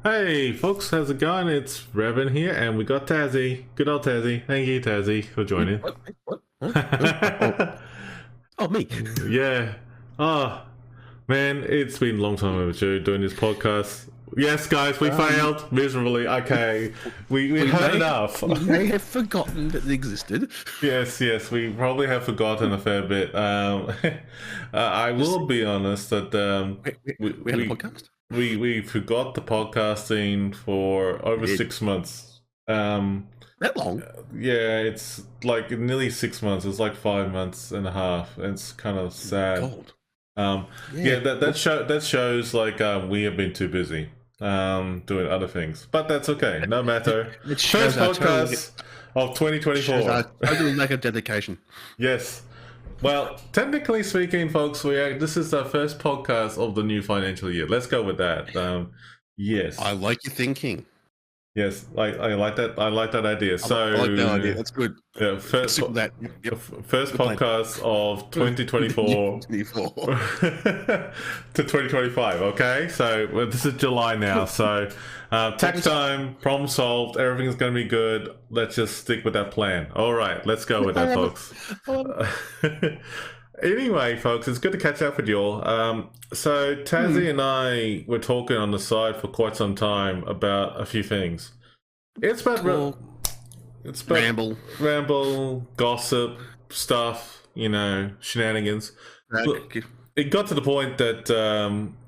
Hey folks, how's it going? It's REvan here, and we got Tazzie. Good old Tazzie. Thank you, Tazzie, for joining. What? Huh? Oh, me. Yeah. Oh, man, it's been a long time overdue doing this podcast. Yes, guys, we failed miserably. Okay, we had enough. We may have forgotten that it existed. Yes, we probably have forgotten a fair bit. I will be honest that we had a podcast? We forgot the podcasting for over 6 months. That long? Yeah, it's like nearly 6 months. It's like 5 months and a half. It's kind of sad. Cold. That shows like we have been too busy doing other things, but that's okay. No matter. First podcast of 2024. Total lack of dedication. Yes. Well, technically speaking, folks, this is our first podcast of the new financial year. Let's go with that. Yes. I like your thinking. Yes, I like that. I like that idea. I like that idea. That's good. Yeah, first podcast of 2024 to 2025. Okay, so this is July now. So tax time, problem solved. Everything's going to be good. Let's just stick with that plan. All right, let's go with that, folks. Anyway, folks, it's good to catch up with you all. So Tazzie and I were talking on the side for quite some time about a few things. It's about ramble, gossip, stuff, shenanigans. It got to the point that,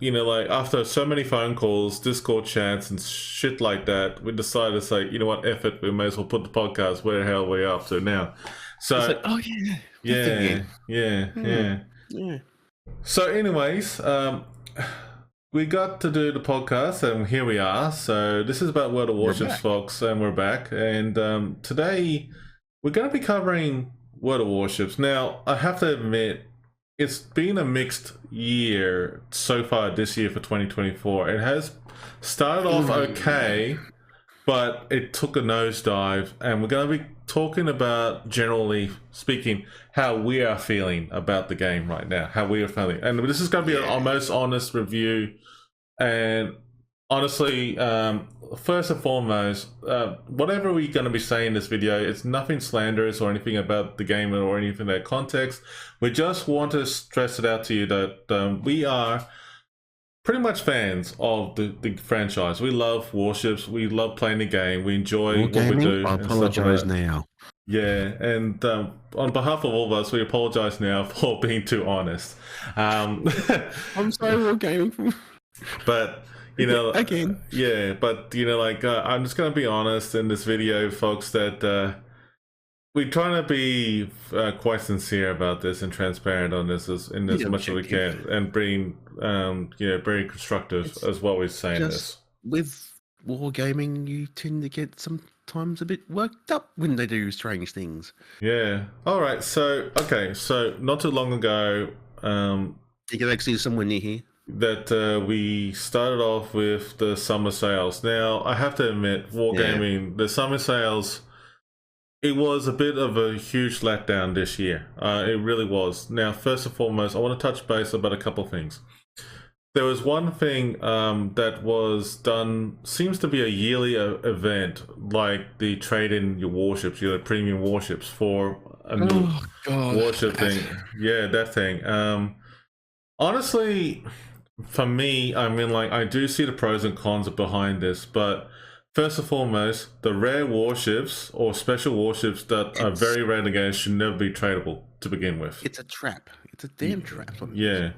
like after so many phone calls, Discord chats and shit like that, we decided to say, you know what, F it, we may as well put the podcast where the hell are we up to now. So, it's like, oh yeah. Yeah. So anyways, we got to do the podcast and here we are. So this is about World of Warships, folks, and we're back. And today we're going to be covering World of Warships. Now, I have to admit, it's been a mixed year so far this year for 2024. It has started off okay, but it took a nosedive, and we're going to be talking about, generally speaking, how we are feeling about the game right now, how we are feeling. And this is going to be our most honest review. And honestly, first and foremost, whatever we're going to be saying in this video, it's nothing slanderous or anything about the game or anything that context. We just want to stress it out to you that we are pretty much fans of the franchise. We love Warships. We love playing the game. We enjoy what we do. I apologize now. Yeah, and on behalf of all of us, we apologize now for being too honest. I'm sorry, we're gaming. But again, yeah. But I'm just gonna be honest in this video, folks, that we're trying to be quite sincere about this and transparent on this as much as we can, and being very constructive as well as saying this. With wargaming, you tend to get sometimes a bit worked up when they do strange things. Yeah. All right. So not too long ago, you can actually somewhere near here. That we started off with the summer sales. Now, I have to admit, wargaming, the summer sales, it was a bit of a huge letdown this year. It really was. Now, first and foremost, I want to touch base about a couple of things. There was one thing that was done, seems to be a yearly event, like the trade in your warships, your premium warships for a new warship thing. Yeah, that thing. Honestly, for me, I mean, I do see the pros and cons behind this, but first and foremost, the rare warships or special warships that are very rare in the game should never be tradable to begin with. It's a trap. It's a damn trap. Yeah.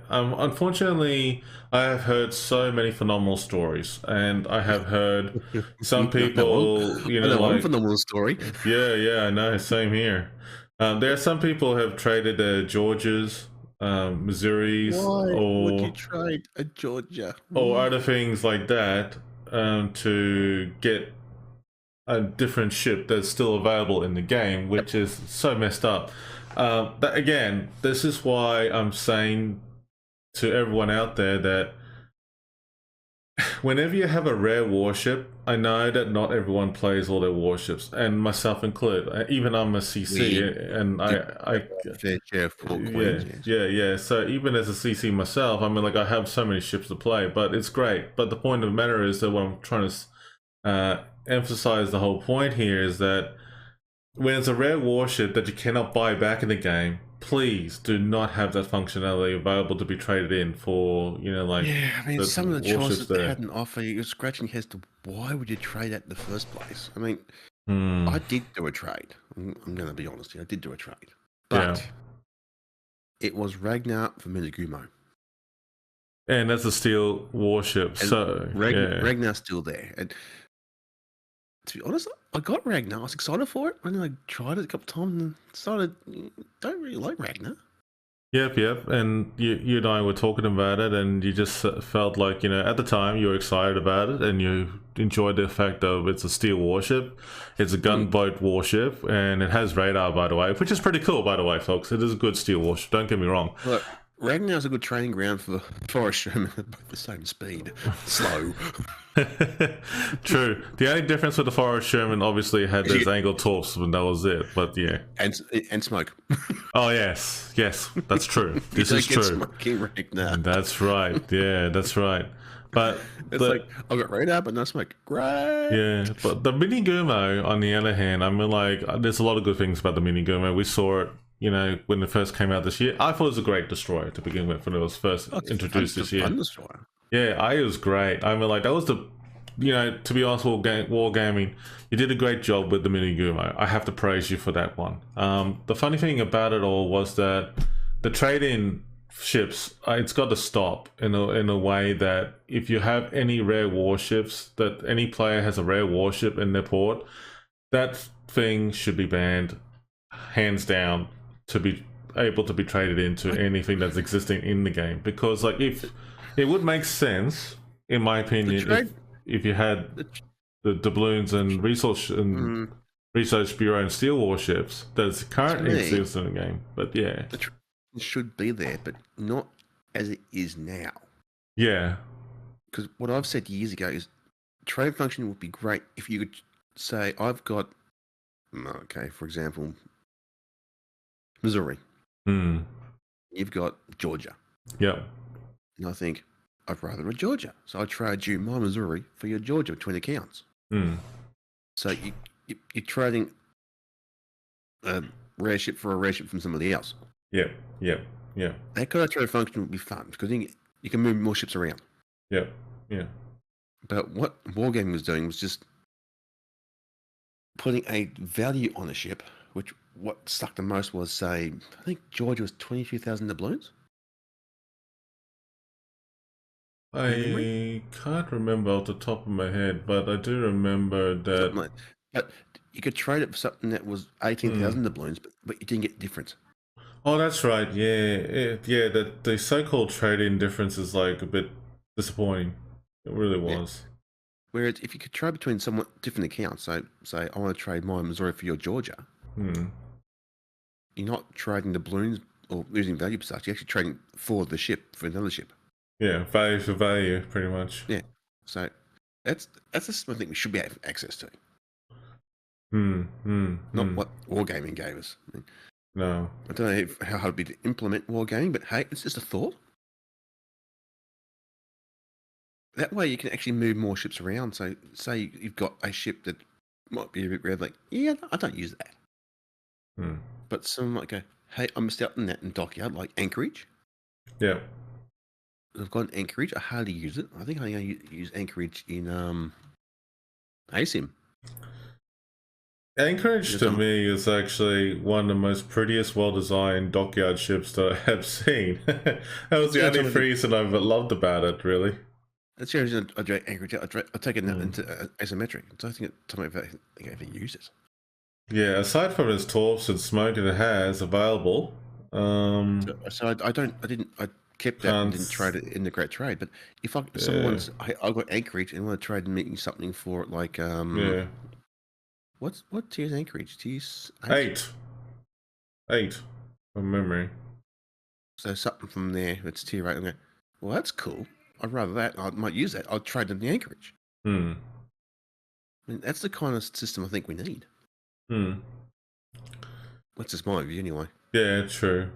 Unfortunately, I have heard so many phenomenal stories, and I have heard some people, one phenomenal story. Yeah, I know. Same here. There are some people who have traded their Georgias, Missouris, would you trade a Georgia or other things like that to get a different ship that's still available in the game, which is so messed up. That again, this is why I'm saying to everyone out there that whenever you have a rare warship, I know that not everyone plays all their warships, and myself included. Even I'm a CC, and I fair share of queens. yeah. So even as a CC myself, I mean, like I have so many ships to play, but it's great. But the point of the matter is that what I'm trying to emphasize the whole point here is that when it's a rare warship that you cannot buy back in the game, please do not have that functionality available to be traded in for, like... Yeah, I mean, some of the choices they had an offer, you're scratching your head to why would you trade that in the first place? I mean, I did do a trade. I'm going to be honest here. I did do a trade. But it was Ragnar for Menegumo. And that's a steel warship, and so... Ragnar's still there. And to be honest, I got Ragnar. I was excited for it. And then I tried it a couple of times and decided, don't really like Ragnar. Yep. And you and I were talking about it, and you just felt like, at the time you were excited about it, and you enjoyed the fact of it's a steel warship, it's a gunboat warship, and it has radar, by the way, which is pretty cool, by the way, folks. It is a good steel warship, don't get me wrong. Look, Ragnar's a good training ground for Forest Sherman at both the same speed. Slow. True. The only difference with the Forest Sherman obviously had those angled torps, and that was it. But yeah. And smoke. Oh yes, that's true. This is true. Smoking Ragnar. That's right. Yeah, that's right. But it's like I've got radar but no smoke. Great. Yeah, but the Mini Gumo, on the other hand, I mean, like, there's a lot of good things about the Mini Gumo. We saw it, when it first came out this year. I thought it was a great destroyer to begin with when it was first introduced this year. Destroyer. Yeah, it was great. I mean, like, that was the, to be honest, Wargaming, you did a great job with the Mini Gumo. I have to praise you for that one. The funny thing about it all was that the trade-in ships, it's got to stop in a way that if you have any rare warships, that any player has a rare warship in their port, that thing should be banned, hands down, to be able to be traded into anything that's existing in the game. Because, like, if it would make sense, in my opinion, if you had the doubloons and resource bureau and steel warships that's currently existing in the game. But yeah, it should be there, but not as it is now. Yeah, because what I've said years ago is trade function would be great if you could say, I've got, for example, Missouri. You've got Georgia. Yeah. And I think, I'd rather a Georgia. So I trade you my Missouri for your Georgia between accounts. So you're trading a rare ship for a rare ship from somebody else. Yeah. That kind of trade function would be fun because you can move more ships around. Yeah. But what Wargaming was doing was just putting a value on a ship, which what stuck the most was, say, I think Georgia was 22,000 doubloons. I can't remember off the top of my head, but I do remember that. But you could trade it for something that was 18,000 doubloons, but you didn't get the difference. Oh, that's right. Yeah. That the so-called trade-in difference is like a bit disappointing. It really was. Yeah. Whereas if you could trade between somewhat different accounts, so say I want to trade my Missouri for your Georgia, you're not trading the balloons or losing value per such. You're actually trading for the ship for another ship. Yeah, value for value, pretty much. Yeah, so that's just something we should be having access to. Not what Wargaming gave us. I mean, no, I don't know how hard it'd be to implement Wargaming, but hey, it's just a thought. That way you can actually move more ships around. So say you've got a ship that might be a bit rare, like, yeah, I don't use that. But someone might go, hey, I missed out on that in Dockyard, like Anchorage. Yeah. I've got an Anchorage. I hardly use it. I think I use Anchorage in ASIM. Anchorage to me is actually one of the most prettiest, well-designed dockyard ships that I have seen. That was the only reason I've loved about it, really. That's the reason I drag Anchorage. I take it into asymmetric. I don't think I ever use it. Yeah, aside from its torps and smoke that it has available. So I kept that and didn't trade it in the Great Trade. But if someone's, I got Anchorage and want to trade and make something for it, like what tier is Anchorage? Tier's 8 from memory. So something from there, it's tier 8. I'm going, well, that's cool. I'd rather that. I might use that. I'd trade in the anchorage. Hmm. I mean, that's the kind of system I think we need. Hmm. That's just my view, anyway. Yeah, true.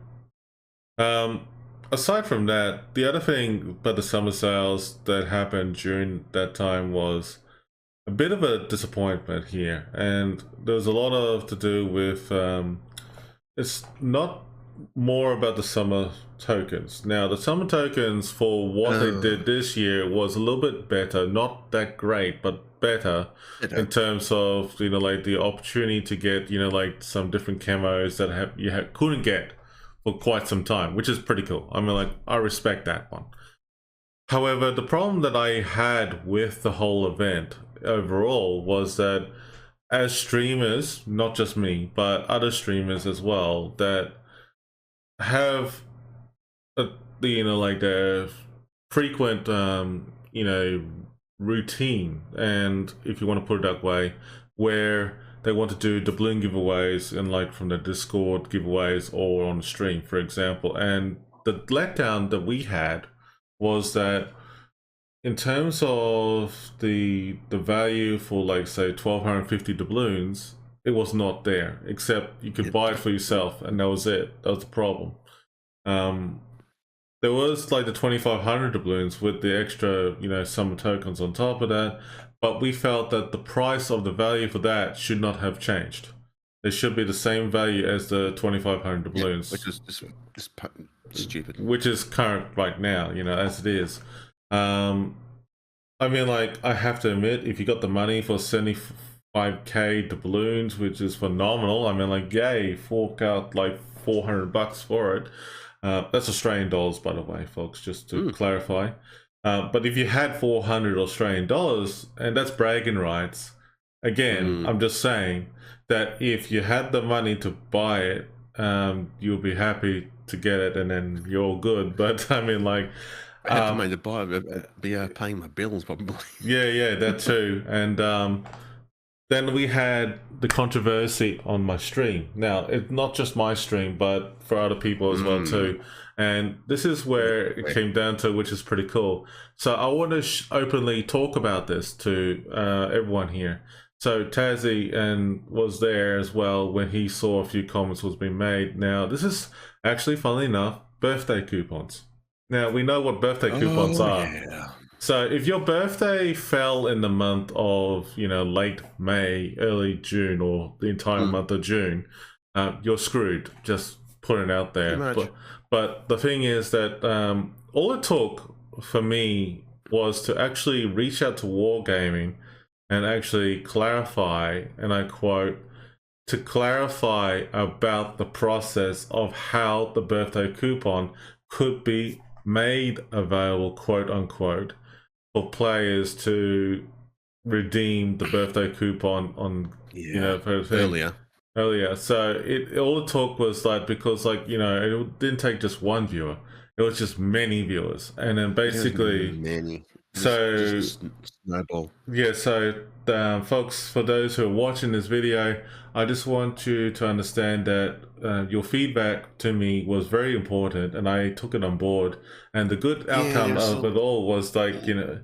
Aside from that, the other thing about the summer sales that happened during that time was a bit of a disappointment here, and there's a lot of to do with it's not more about the summer tokens. Now, the summer tokens for what they did this year was a little bit better, not that great, but better in terms of, you know, like the opportunity to get, you know, like some different camos that you couldn't get for quite some time, which is pretty cool. I mean, like, I respect that one. However, the problem that I had with the whole event overall was that as streamers, not just me, but other streamers as well, that have you know, like the frequent you know, routine, and if you want to put it that way, where they want to do doubloon giveaways and like from the Discord giveaways or on the stream, for example. And the letdown that we had was that in terms of the value for, like, say 1250 doubloons, it was not there, except you could buy it for yourself, and that was it. That was the problem. There was like the 2500 doubloons with the extra, you know, summer tokens on top of that, but we felt that the price of the value for that should not have changed. It should be the same value as the 2500 doubloons, which is just stupid. Which is current right now, you know, as it is. I mean, like, I have to admit, if you got the money for 75k doubloons, which is phenomenal, I mean, like, yay, fork out like $400 for it. That's Australian dollars, by the way, folks, just to clarify. But if you had 400 Australian dollars, and that's bragging rights, again, I'm just saying that if you had the money to buy it, you'll be happy to get it, and then you're all good. But I mean, like, I have to make the buy, be paying my bills probably. Yeah, that too. And then we had the controversy on my stream. Now, it's not just my stream, but for other people as well too. And this is where it came down to, which is pretty cool. So I want to openly talk about this to everyone here. So Tazzie was there as well when he saw a few comments was being made. Now, this is actually, funnily enough, birthday coupons. Now, we know what birthday coupons are. Yeah. So if your birthday fell in the month of, you know, late May, early June, or the entire month of June, you're screwed. Just putting it out there. But the thing is that all it took for me was to actually reach out to Wargaming and actually clarify, and I quote, to clarify about the process of how the birthday coupon could be made available, quote unquote, for players to redeem the birthday coupon on, you know, earlier. So all it took was like, because, like, you know, it didn't take just one viewer, it was just many viewers, and then basically many. So snowball. Yeah, so folks, for those who are watching this video, I just want you to understand that your feedback to me was very important, and I took it on board. And the good outcome of it all was, like, you know,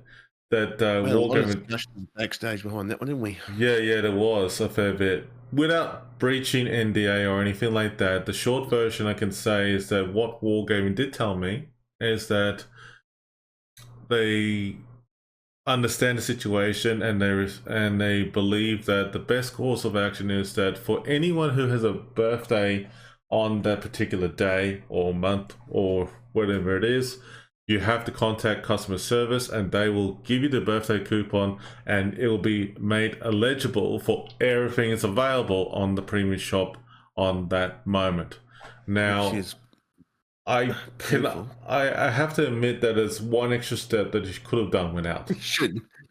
that Wargaming backstage behind that one, didn't we? Yeah, there was a fair bit. Without breaching NDA or anything like that, the short version I can say is that what Wargaming did tell me is that they understand the situation, and they believe that the best course of action is that for anyone who has a birthday on that particular day or month or whatever it is, you have to contact customer service, and they will give you the birthday coupon, and it will be made eligible for everything that's available on the premium shop on that moment. Now, I have to admit that it's one extra step that you could have done without. You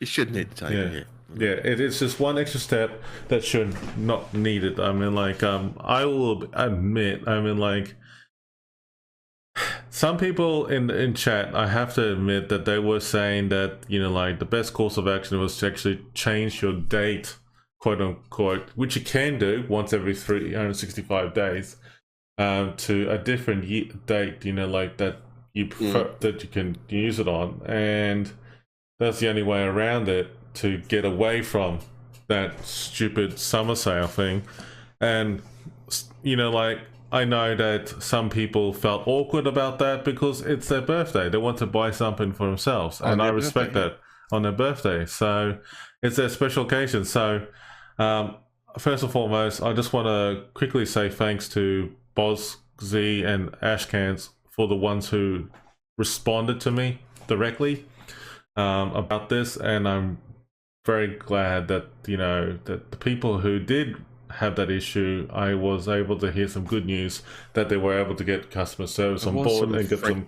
shouldn't need to take it. Yeah, it's just one extra step that should not need it. I mean, like, I will admit, I mean, like, some people in chat, I have to admit that they were saying that, you know, like, the best course of action was to actually change your date, quote unquote, which you can do once every 365 days. To a different date, you know, like that you prefer, that you can use it on, and that's the only way around it to get away from that stupid summer sale thing. And you know, like, I know that some people felt awkward about that because it's their birthday. They want to buy something for themselves, and I respect that on their birthday. So it's their special occasion. So first and foremost, I just want to quickly say thanks to Boz, Z, and Ashcans for the ones who responded to me directly about this, and I'm very glad that, you know, that the people who did have that issue, I was able to hear some good news that they were able to get customer service on board and get some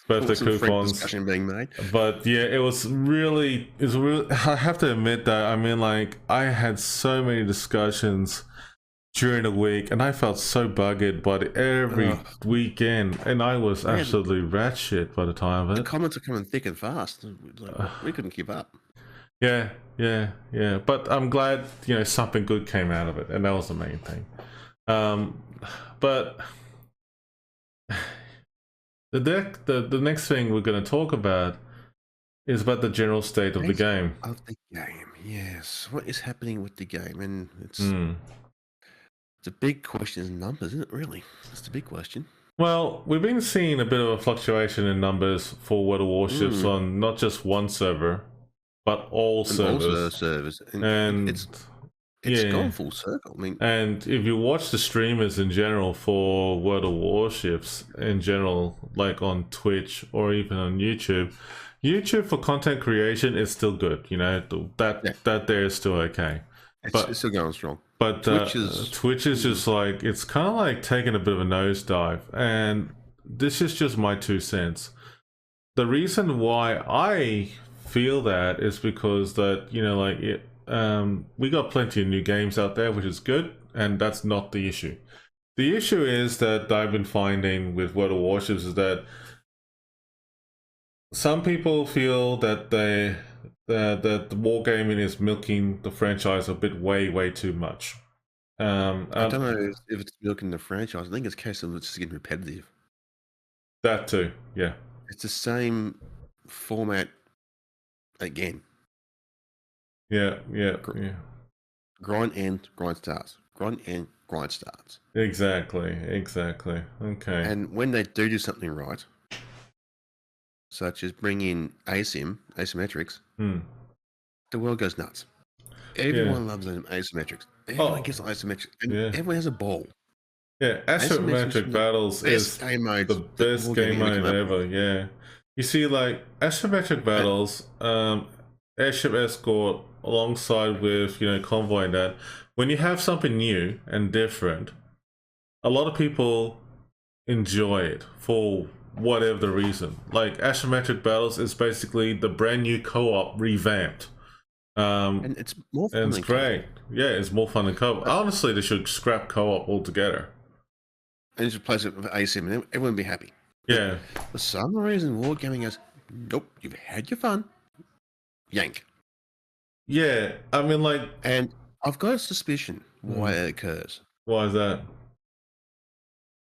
birthday coupons being made. But yeah, it was really, I have to admit that, I mean, like, I had so many discussions during the week, and I felt so buggered by it every weekend, and I was absolutely rat shit by the time of it. The comments are coming thick and fast. Like, we couldn't keep up. Yeah. But I'm glad, you know, something good came out of it, and that was the main thing. But the next thing we're going to talk about is about the general state of the game. Of the game, yes. What is happening with the game? And it's a big question in numbers, isn't it, really? That's the big question. Well, we've been seeing a bit of a fluctuation in numbers for World of Warships on not just one server, but all servers. And it's gone full circle. I mean, and if you watch the streamers in general for World of Warships in general, like on Twitch or even on YouTube for content creation is still good. You know, that there is still okay. It's still going strong. But Twitch is just like, it's kind of like taking a bit of a nosedive, and this is just my 2 cents. The reason why I feel that is because that, you know, like, we got plenty of new games out there, which is good, and that's not the issue. The issue is that I've been finding with World of Warships is that some people feel that that wargaming is milking the franchise a bit way too much. I don't know if it's milking the franchise. I think it's a case of it's just getting repetitive. That too, yeah. It's the same format again. Yeah. Grind and grind starts. Grind and grind starts. Exactly. Okay. And when they do something right, such as bring in asymmetrics, the world goes nuts. Everyone loves asymmetrics. Everyone gets asymmetrics. And everyone has a ball. Yeah, asymmetric battles is the best game mode ever, yeah. You see, like, asymmetric battles, airship escort, alongside with, you know, convoy and that, when you have something new and different, a lot of people enjoy it for whatever the reason. Like, asymmetric battles is basically the brand new co-op revamped. And it's more fun. And it's great. Yeah, it's more fun than co-op. Honestly, they should scrap co-op altogether. And just replace it with asym, and everyone would be happy. Yeah. For some reason, wargaming goes, nope, you've had your fun. Yank. Yeah, I mean, like... And I've got a suspicion why it occurs. Why is that?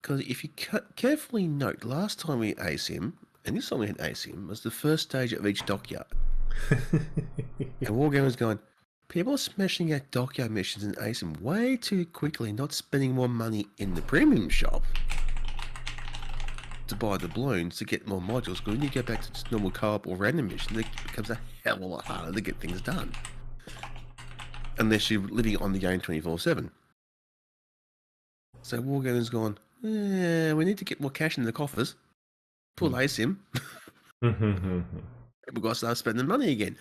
Because if you carefully note, last time we had asym, and this time we had asym, was the first stage of each dockyard. And wargamers going, people are smashing out dockyard missions in asym way too quickly, not spending more money in the premium shop to buy the balloons to get more modules. Because when you go back to just normal co-op or random mission, it becomes a hell of a lot harder to get things done. Unless you're living on the game 24/7. So wargamers going, we need to get more cash in the coffers. Pull asym. People got to start spending money again.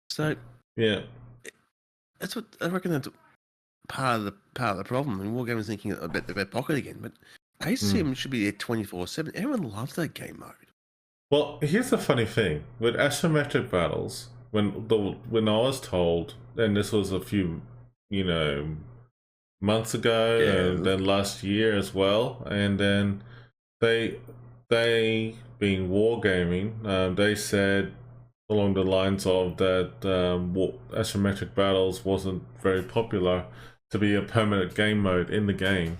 So yeah, that's what I reckon. That's part of the problem. And wargamers thinking about their back pocket again. But asym should be there 24/7. Everyone loves that game mode. Well, here's the funny thing with asymmetric battles. When I was told, and this was a few, you know, months ago, and then last year as well, and then they being wargaming, they said along the lines of that asymmetric battles wasn't very popular to be a permanent game mode in the game.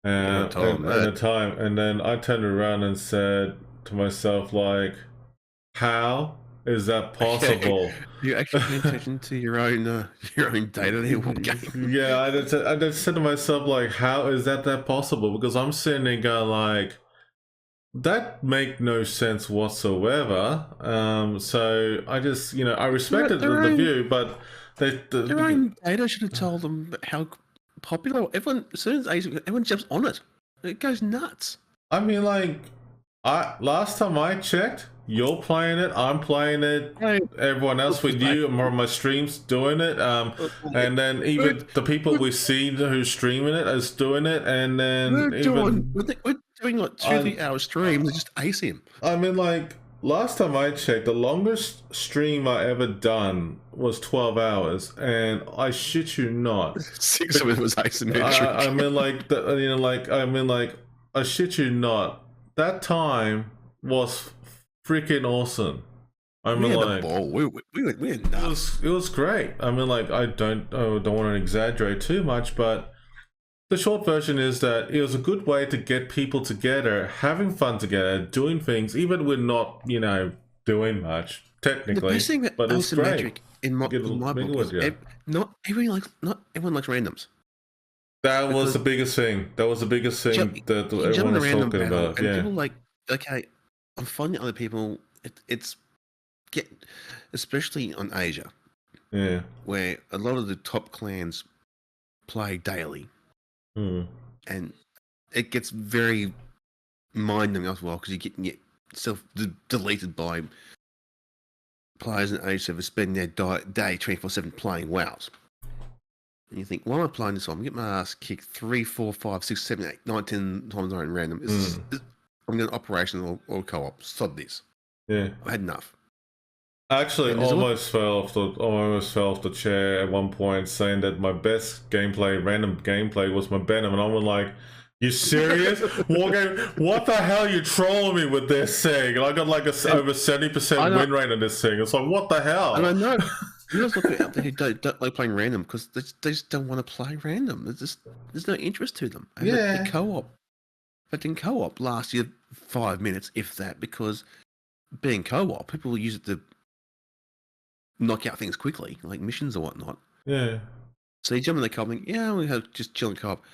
At the time, and then I turned around and said, to myself, like, how is that possible? You actually pay attention to your own data there, what game? Yeah, I just said to myself, like, how is that possible? Because I'm sitting there going, like, that make no sense whatsoever. So I just, I respected the view, but their own data should have told them how popular everyone. As soon as everyone jumps on it, it goes nuts. I mean, like, last time I checked, you're playing it, I'm playing it, everyone else with you, on my streams doing it, and then even the people we see who's streaming it is doing it, and then we're doing like 2-3 hour streams and just ace him. I mean, like, last time I checked, the longest stream I ever done was 12 hours, and I shit you not, 6 of it was asymmetric. I mean, like, I shit you not, that time was freaking awesome. I mean, like, we were nuts. It was great. I mean, like, I don't want to exaggerate too much, but the short version is that it was a good way to get people together, having fun together, doing things, even with not, doing much technically. The best thing that but it's great. In my book is not everyone likes randoms. That was the biggest thing. That was the biggest thing that everyone was talking about. And yeah. People like, okay, I'm finding other people. Especially on Asia. Yeah. Where a lot of the top clans play daily. And it gets very mind-numbing as well, because you get yourself deleted by players in Asia who spend their day 24/7 playing WoWs. And you think, why am I playing this one? I'm getting my ass kicked 3, 4, 5, 6, 7, 8, 9, 10 times in random. I'm going to operation or co-op. Sod this. Yeah. I had enough. I actually almost fell off the chair at one point, saying that my best random gameplay was my Venom, and I was like, "You serious? What the hell are you trolling me with this thing?" And I got like over 70% win rate on this thing. It's like, what the hell? And I know there's people out there who don't like playing random because they just don't want to play random. There's no interest to them. And the co-op, but in co-op lasts you 5 minutes, if that, because being co-op, people use it to knock out things quickly, like missions or whatnot. Yeah. So you jump in the co-op and we have just chilling co-op.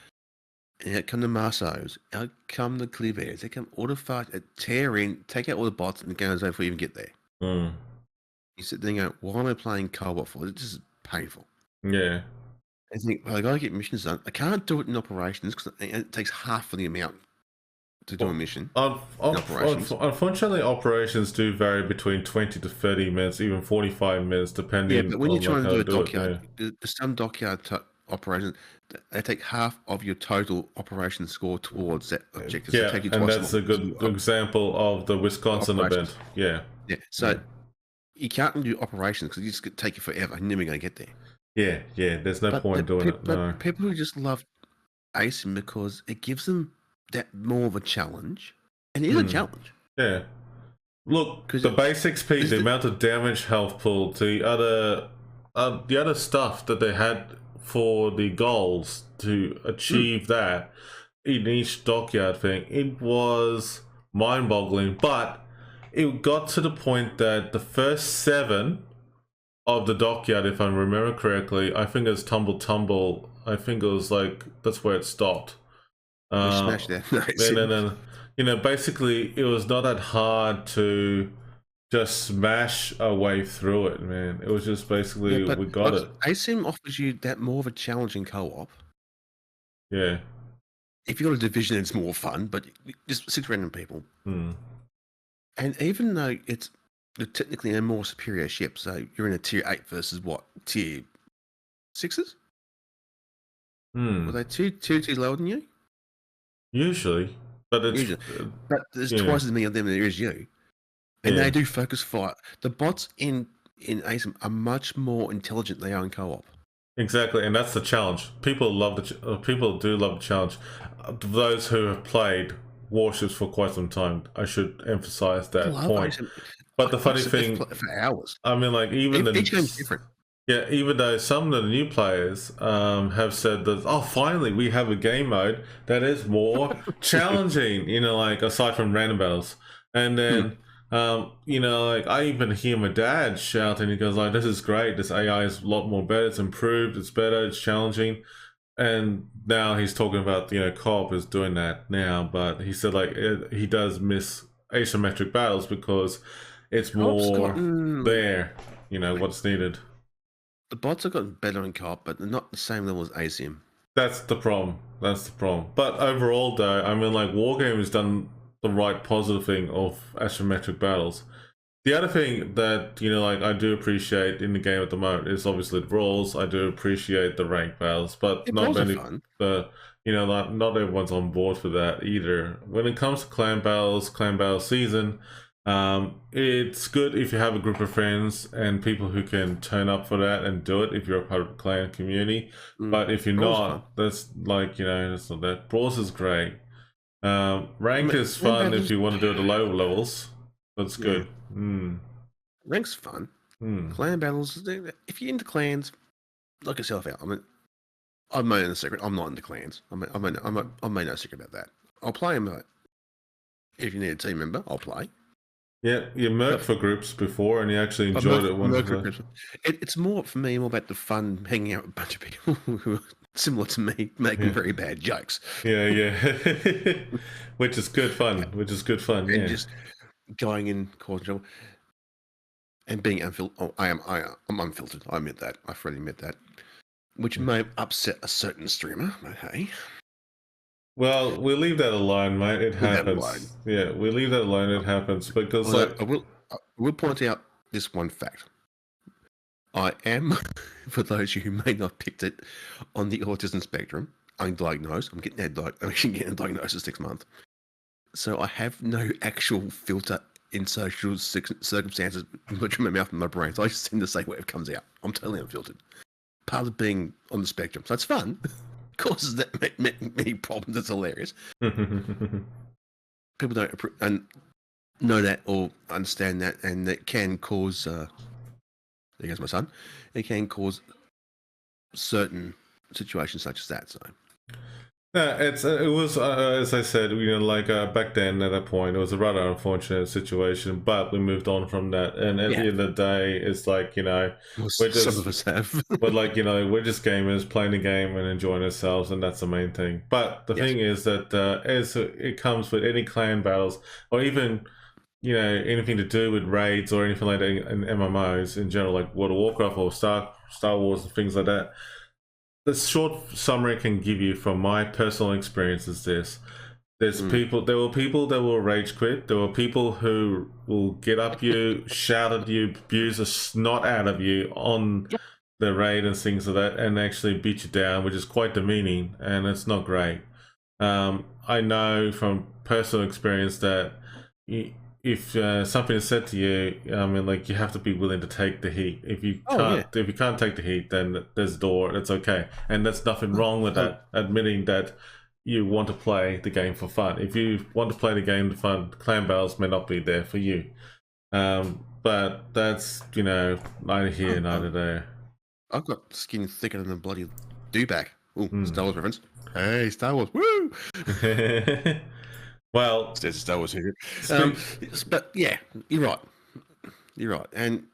And out come the Marsos, out come the Clivers, they come autofart, tear in, take out all the bots, and it goes over before you even get there. You sit there and go, why am I playing co-op for? It's just painful. Yeah. I think, I gotta get missions done. I can't do it in operations because it takes half of the amount to do a mission. Unfortunately, operations do vary between 20 to 30 minutes, even 45 minutes, depending on... Yeah, but when you're trying to do a dockyard, some dockyard operations, they take half of your total operation score towards that objective. Yeah, so and that's a good example of the Wisconsin event. Yeah. Yeah, so you can't do operations because you just take you forever. You're never going to get there. Yeah, there's no point doing it. But people who just love ASIM because it gives them that more of a challenge, and it is a challenge. Yeah, look, the base XP, the amount of damage, health pool, the other stuff that they had for the goals to achieve that in each dockyard thing, it was mind-boggling. But it got to the point that the first 7 of the dockyard, if I remember correctly, I think it was Tumble. I think it was like that's where it stopped. Smash that. And basically, it was not that hard to just smash a way through it, man. It was just basically we got it. ASIM offers you that more of a challenge in co-op. Yeah. If you got a division, it's more fun, but just 6 random people. And even though it's technically a more superior ship, so you're in a tier 8 versus what, tier 6s? Were they two tiers lower than you? Usually, but there's twice as many of them as there is you, and they do focus fire. The bots in ASIM are much more intelligent than they are in co-op. Exactly, and that's the challenge. People do love the challenge. Those who have played warships for quite some time, I should emphasize that point. But the funny thing, for hours. I mean, like each game's different. Yeah, even though some of the new players have said that, finally we have a game mode that is more challenging, like aside from random battles. And then, you know, like I even hear my dad shouting. He goes like, "This is great. This AI is a lot more better. It's improved. It's better. It's challenging." And now he's talking about, you know, co-op is doing that now, but he said like he does miss asymmetric battles because it's more there, you know, what's needed. The bots have gotten better in co-op, but they're not the same level as ASIM. That's the problem. That's the problem. But overall, though, I mean, like Wargame has done the right positive thing of asymmetric battles. The other thing that, you know, like I do appreciate in the game at the moment is obviously the brawls. I do appreciate the rank battles, but not many. You know, not everyone's on board for that either. When it comes to clan battle season, it's good if you have a group of friends and people who can turn up for that and do it if you're a part of the clan community. But if you're not, that's like, you know, that's not that. Brawls is great. Rank is fun if you want to do it at lower levels. That's good. Rank's fun. Clan battles, if you're into clans, knock yourself out. I mean, I've made no secret. I'm not into clans. I made no secret about that. I'll play them. If you need a team member, I'll play. Yeah, you merged for groups before, and you actually enjoyed it. It's more for me, more about the fun hanging out with a bunch of people who are similar to me, making very bad jokes. Yeah. Which is good fun. And just going in, causing trouble, and being unfiltered. Oh, I'm unfiltered. I admit that. I freely admit that. Which may upset a certain streamer, but hey. Well, we leave that alone, mate. It happens. Yeah, we leave that alone. It happens because, I will point out this one fact. I am, for those of you who may not have picked it, on the autism spectrum. I'm diagnosed. I'm getting a diagnosis next month. So I have no actual filter in social circumstances between my mouth and my brain. So I just tend to say whatever comes out. I'm totally unfiltered. Part of being on the spectrum. So it's fun. Causes that many problems. It's hilarious. People don't know that or understand that, and that can cause. There goes my son. It can cause certain situations such as that. So. Yeah, it was as I said, you know, like back then at that point, it was a rather unfortunate situation, but we moved on from that. And at the end of the day, it's like, you know, some of us have, but like, you know, we're just gamers playing the game and enjoying ourselves, and that's the main thing. But the thing is that as it comes with any clan battles, or even, you know, anything to do with raids or anything like that in MMOs in general, like World of Warcraft or Star Wars and things like that. The short summary I can give you from my personal experience is this. There were people that will rage quit. There were people who will get up you, shout at you, abuse the snot out of you on the raid and things like that, and actually beat you down, which is quite demeaning, and it's not great. I know from personal experience that if something is said to you, I mean, like, you have to be willing to take the heat. If you can't take the heat, then there's a door. It's okay, and there's nothing wrong with that. Admitting that you want to play the game for fun. If you want to play the game for fun, clan battles may not be there for you. But that's, you know, neither here, neither there. I've got skin thicker than a bloody dewback. Ooh, Star Wars reference. Hey, Star Wars, woo! Well, there's a Star Wars here. But yeah, you're right, and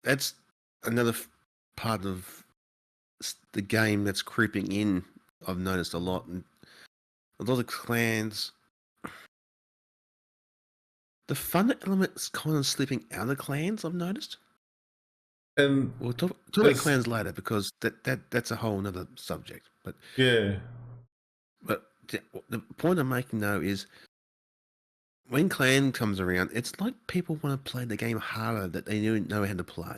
that's another part of the game that's creeping in. I've noticed a lot, and a lot of clans. The fun element's kind of slipping out of clans. I've noticed, and we'll talk about clans later because that's a whole other subject. But but the point I'm making though is, when clan comes around, it's like people want to play the game harder that they know how to play.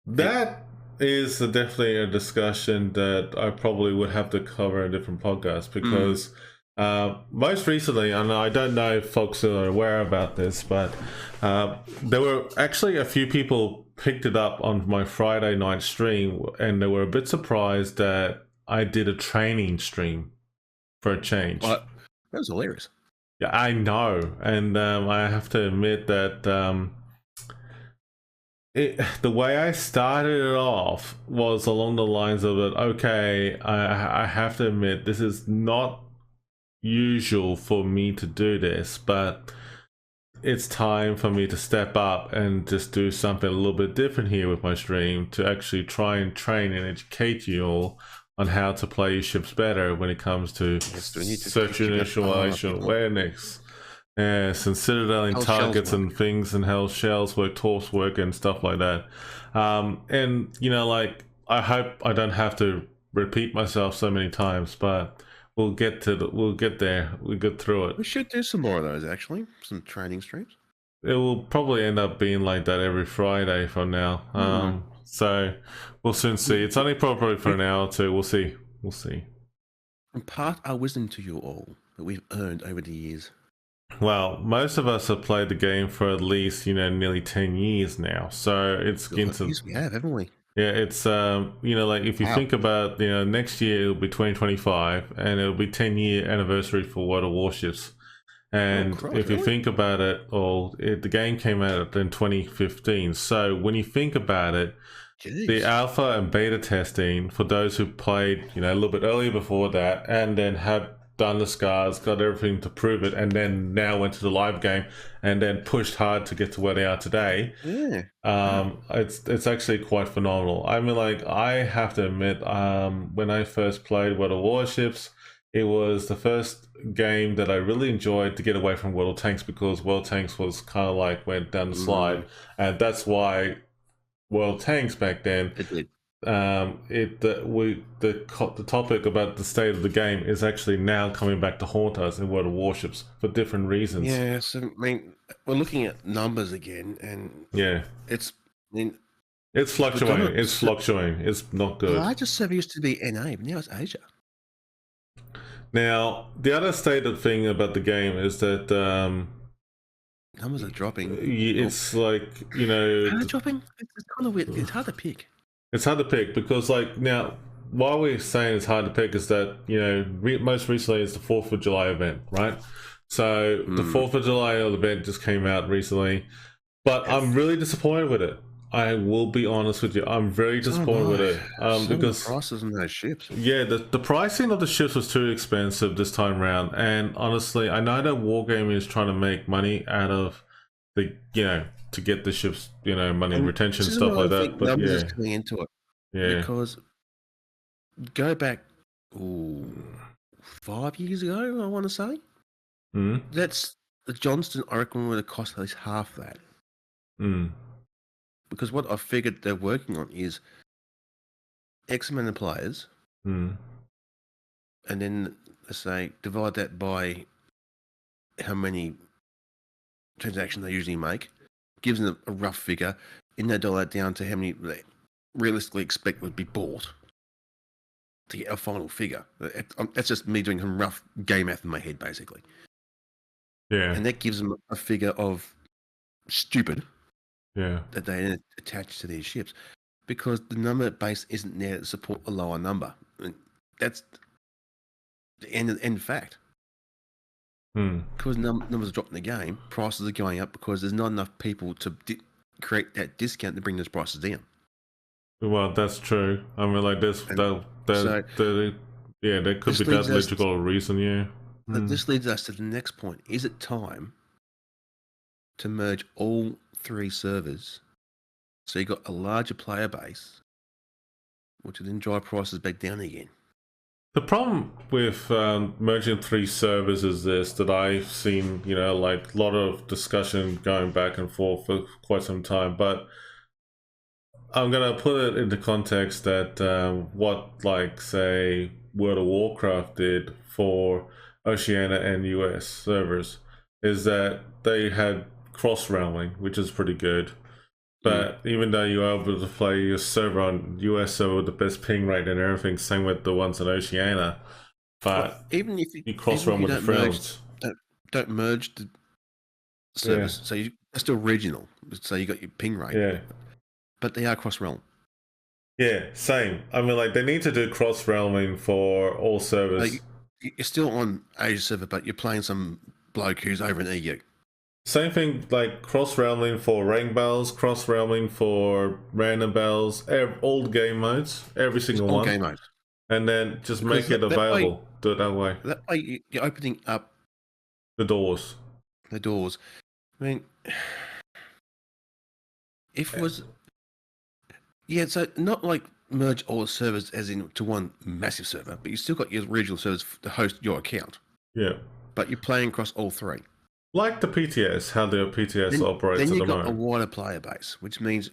That is definitely a discussion that I probably would have to cover in a different podcast, because most recently, and I don't know if folks are aware about this, but there were actually a few people picked it up on my Friday night stream, and they were a bit surprised that I did a training stream for a change. That was hilarious. Yeah, I know, and I have to admit that the way I started it off was along the lines of it. Okay, I have to admit this is not usual for me to do this, but it's time for me to step up and just do something a little bit different here with my stream to actually try and train and educate you all on how to play your ships better when it comes to search initiation awareness. Yes, and citadeling targets and things and how shells work, torps work and stuff like that. And, you know, like, I hope I don't have to repeat myself so many times, but we'll get there. We'll get through it. We should do some more of those, actually. Some training streams. It will probably end up being like that every Friday from now. So we'll soon see. It's only probably for an hour or two. We'll see. Impart our wisdom to you all that we've earned over the years. Well, most of us have played the game for at least, you know, nearly 10 years now. So it's into... Yes, we have, haven't we? Yeah, it's, you know, like if you think about, you know, next year it'll be 2025 and it'll be 10-year anniversary for World of Warships. And if you think about it, the game came out in 2015. So when you think about it, the alpha and beta testing for those who played, you know, a little bit earlier before that and then have done the scars, got everything to prove it, and then now went to the live game and then pushed hard to get to where they are today. It's actually quite phenomenal. I mean, like, I have to admit, when I first played World of Warships, it was the first game that I really enjoyed to get away from World of Tanks, because World of Tanks was kind of like went down the slide, and that's why World of Tanks back then, the topic about the state of the game is actually now coming back to haunt us in World of Warships for different reasons. Yeah, so I mean, we're looking at numbers again, and it's fluctuating. It's fluctuating. It's not good. The largest server used to be NA, but now it's Asia. Now, the other stated thing about the game is that numbers are dropping. It's like, you know... Are they dropping? It's kind of weird. It's hard to pick. It's hard to pick because, like, now, why we're saying it's hard to pick is that, you know, most recently it's the 4th of July event, right? So the 4th of July event just came out recently, but I'm really disappointed with it. I will be honest with you. I'm very disappointed with it. Because the prices on those ships. Yeah, the pricing of the ships was too expensive this time around. And honestly, I know that Wargaming is trying to make money out of the, you know, to get the ships, you know, money and retention, stuff like that. But numbers is coming into it. Yeah. Because go back 5 years ago, I want to say. That's the Johnston, I reckon, would have cost at least half that. Because what I figured they're working on is X amount of players, and then let's say divide that by how many transactions they usually make, gives them a rough figure, and they dial that down to how many they realistically expect would be bought to get a final figure. That's just me doing some rough game math in my head, basically. Yeah. And that gives them a figure of stupid. Yeah. That they attach to these ships, because the number base isn't there to support a lower number. I mean, that's the end fact. Because numbers are dropping the game, prices are going up because there's not enough people to create that discount to bring those prices down. Well, that's true. I mean, like this, there could be that logical reason. Yeah. This leads us to the next point. Is it time to merge all 3 servers, so you got a larger player base, which would then drive prices back down again? The problem with merging 3 servers is this, that I've seen, you know, like a lot of discussion going back and forth for quite some time, but I'm going to put it into context that what, like, say, World of Warcraft did for Oceania and US servers is that they had cross-realming, which is pretty good. But even though you're able to play your server on US server with the best ping rate and everything, same with the ones in Oceania, but even if you cross-realm with the friends. Don't merge the servers, so that's still regional. So you got your ping rate, but they are cross-realm. Yeah, same. I mean, like, they need to do cross-realming for all servers. Like, you're still on Asia server, but you're playing some bloke who's over in EU. Same thing, like cross-realming for rank bells, cross-realming for random bells, all the game modes, every single one. All game modes. And then just make it available. Do it that way. That way you're opening up the doors. I I mean, if it was... Yeah, so not like merge all the servers as in to one massive server, but you still got your regional servers to host your account. Yeah. But you're playing across all three. Like the PTS, how the PTS operates at the moment. Then you've got a wider player base, which means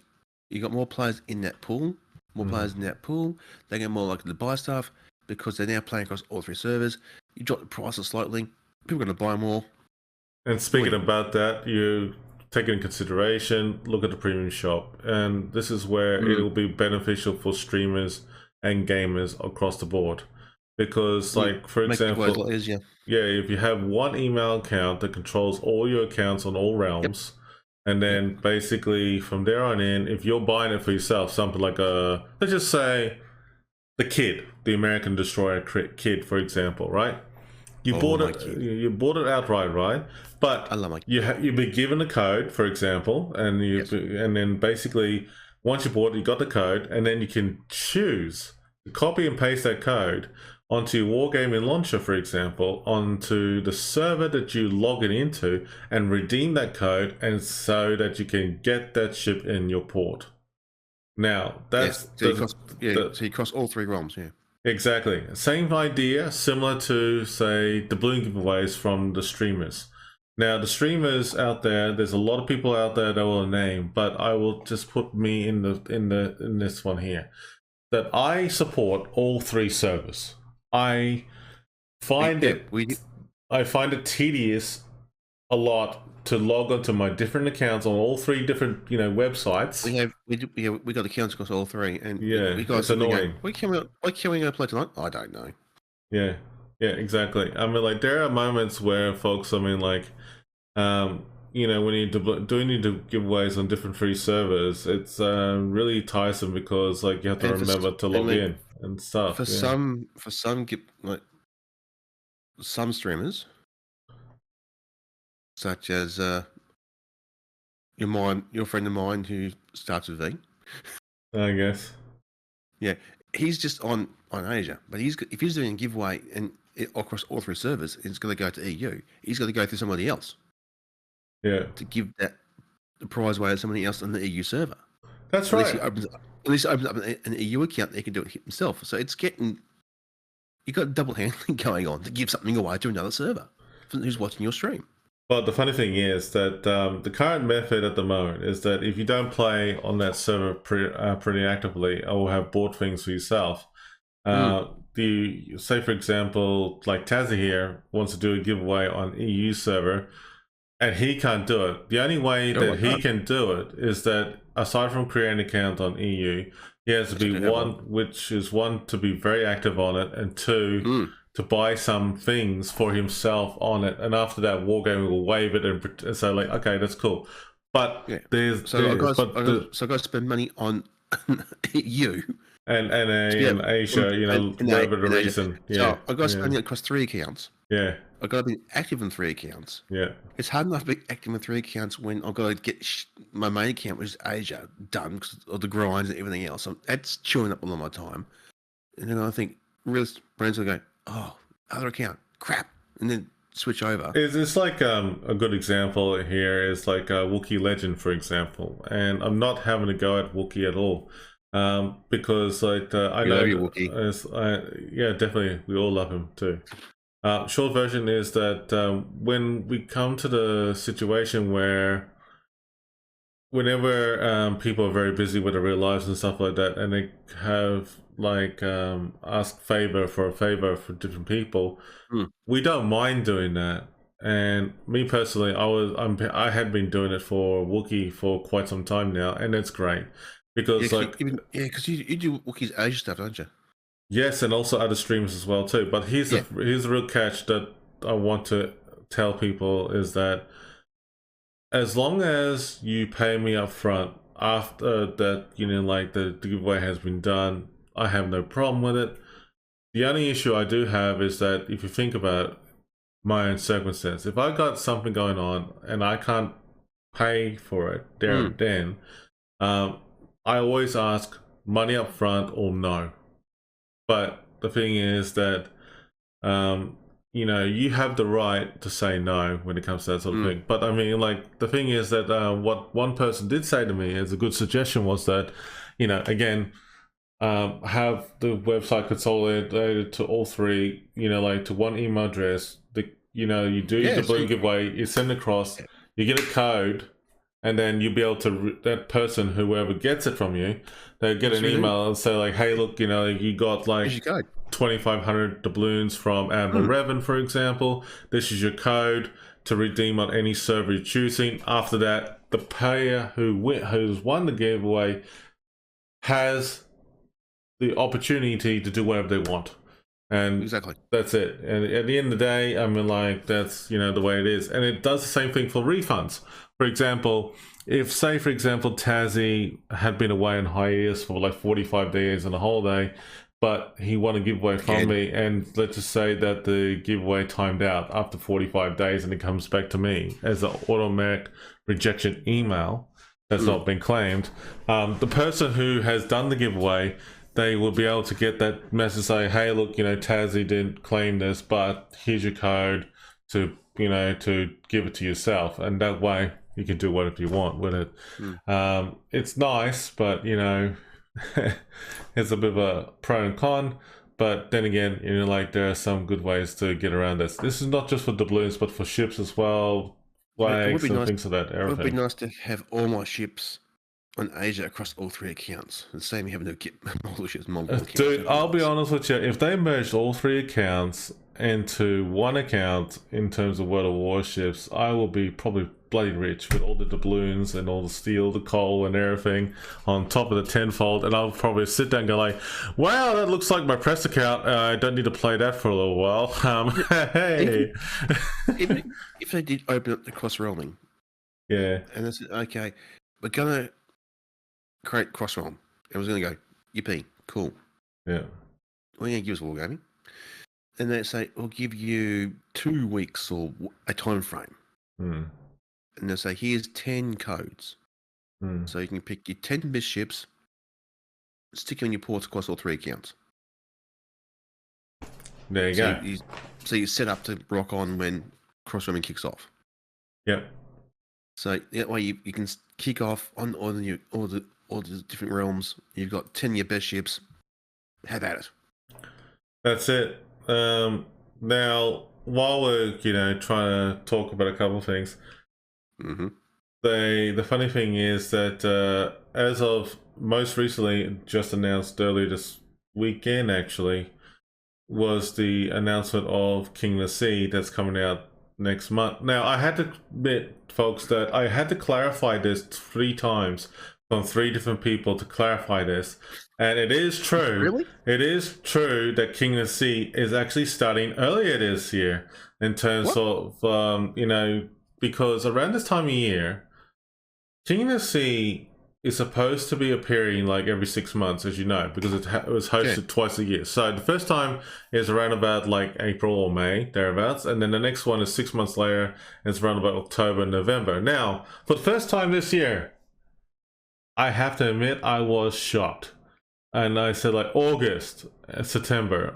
you got more players in that pool, players in that pool. They get more likely to buy stuff because they're now playing across all three servers. You drop the prices slightly, people are going to buy more. And speaking about that, you take it in consideration, look at the premium shop, and this is where it will be beneficial for streamers and gamers across the board. Because, like, for example, if you have one email account that controls all your accounts on all realms, and then basically from there on in, if you're buying it for yourself, something like let's just say the American Destroyer kit, for example, right? You bought it outright, right? But I love my you'd be given a code, for example, and and then basically once you bought it, you got the code, and then you can choose to copy and paste that code onto your Wargaming launcher, for example, onto the server that you log it into, and redeem that code, and so that you can get that ship in your port. Now that's so you cross all three realms, Exactly. Same idea, similar to, say, the balloon giveaways from the streamers. Now, the streamers out there's a lot of people out there that will name, but I will just put me in this one here. That I support all three servers. I find it tedious a lot to log onto my different accounts on all three different websites. We got accounts across all three, and it's annoying. Why can we go play tonight? I don't know. Yeah, exactly. I mean, like, there are moments where folks, I mean, like, when you're doing your giveaways on different free servers, it's really tiresome because, like, you have to remember to log in and stuff. For some streamers, such as your friend of mine who starts with V. I guess. Yeah, he's just on Asia, but if he's doing a giveaway and across all three servers, it's going to go to EU. He's got to go through somebody else. Yeah. To give the prize away to somebody else on the EU server. That's right. At least he opens up an EU account, he can do it himself. So it's you got double handling going on to give something away to another server who's watching your stream. But the funny thing is that the current method at the moment is that if you don't play on that server pretty actively, or have bought things for yourself, say for example, like Tazzie here wants to do a giveaway on EU server, and he can't do it. The only way that he can do it is that, aside from creating an account on EU, he has to be one to be very active on it, and two, to buy some things for himself on it, and after that, Wargaming will waive it and say, like, okay, that's cool. But I got to spend money on EU and Asia, whatever the reason. So I got to spend it across three accounts. Yeah, I got to be active in three accounts. Yeah, it's hard enough to be active in three accounts when I've got to get my main account, which is Asia, done because of the grinds and everything else. So that's chewing up a lot of my time. And then I think real friends will go, oh, other account, crap, and then switch over. It's like a good example here is like Wookiee Legend, for example, and I'm not having to go at Wookiee at all, because like I know Wookiee. Yeah, definitely, we all love him too. Short version is that when we come to the situation where whenever people are very busy with their real lives and stuff like that, and they have like ask favor for different people, we don't mind doing that. And me personally, I had been doing it for Wookiee for quite some time now, and it's great because because you do Wookiee's Asia stuff, don't you? Yes, and also other streams as well too. But here's the real catch that I want to tell people is that as long as you pay me up front after that, like the giveaway has been done, I have no problem with it. The only issue I do have is that if you think about my own circumstance, if I got something going on and I can't pay for it there and then, I always ask money up front or no. But the thing is that you have the right to say no when it comes to that sort of thing. But I mean, like, the thing is that what one person did say to me as a good suggestion was that, again, have the website consolidated to all three, like to one email address. You do the balloon giveaway, you send it across, you get a code, and then you'll be able to, that person, whoever gets it from you, they'll get an email and say like, hey, look, you got like 2,500 doubloons from Admiral REvan, for example. This is your code to redeem on any server you're choosing. After that, the player who's won the giveaway has the opportunity to do whatever they want. And that's it. And at the end of the day, I mean, like, that's, the way it is. And it does the same thing for refunds. For example, if, say, for example, Tazzie had been away on hiatus for like 45 days and a holiday, but he won a giveaway from me, and let's just say that the giveaway timed out after 45 days and it comes back to me as an automatic rejection email that's not been claimed, the person who has done the giveaway, they will be able to get that message saying, hey, look, Tazzie didn't claim this, but here's your code to, to give it to yourself. And that way you can do whatever you want with it. It's nice, but, it's a bit of a pro and con. But then again, there are some good ways to get around this. This is not just for doubloons, but for ships as well, flags and things like that. Everything. It would be nice to have all my ships on Asia across all three accounts. The same, you have to get multiple ships, multiple accounts. Dude, I'll be honest with you. If they merged all three accounts into one account in terms of World of Warships, I will be probably bloody rich with all the doubloons and all the steel, the coal and everything on top of the tenfold. And I'll probably sit down and go like, wow, that looks like my press account. I don't need to play that for a little while. Hey. If they did open up the cross-realming. Yeah. And they said, okay, we're going to create cross-realm. And I was going to go, yippee, cool. Yeah. What are you going to give us, Wargaming? And they say, we'll give you 2 weeks or a time frame. And they'll say, here's 10 codes. So you can pick your 10 best ships, stick them in your ports across all three accounts. There you go. So you're set up to rock on when cross-realming kicks off. Yep. So that way you can kick off on all the different realms. You've got 10 of your best ships. Have at it. That's it. Now, while we're trying to talk about a couple of things, the funny thing is that as of most recently, just announced earlier this weekend, actually, was the announcement of King of the Sea that's coming out next month. Now, I had to admit, folks, that I had to clarify this 3 times from 3 different people to clarify this. And it is true. Really? It is true that King of the Sea is actually starting earlier this year in terms of, because around this time of year, King of the Sea is supposed to be appearing like every 6 months, as you know, because it was hosted twice a year. So the first time is around about like April or May, thereabouts. And then the next one is 6 months later, and it's around about October and November. Now, for the first time this year, I have to admit I was shocked. And I said like August, September.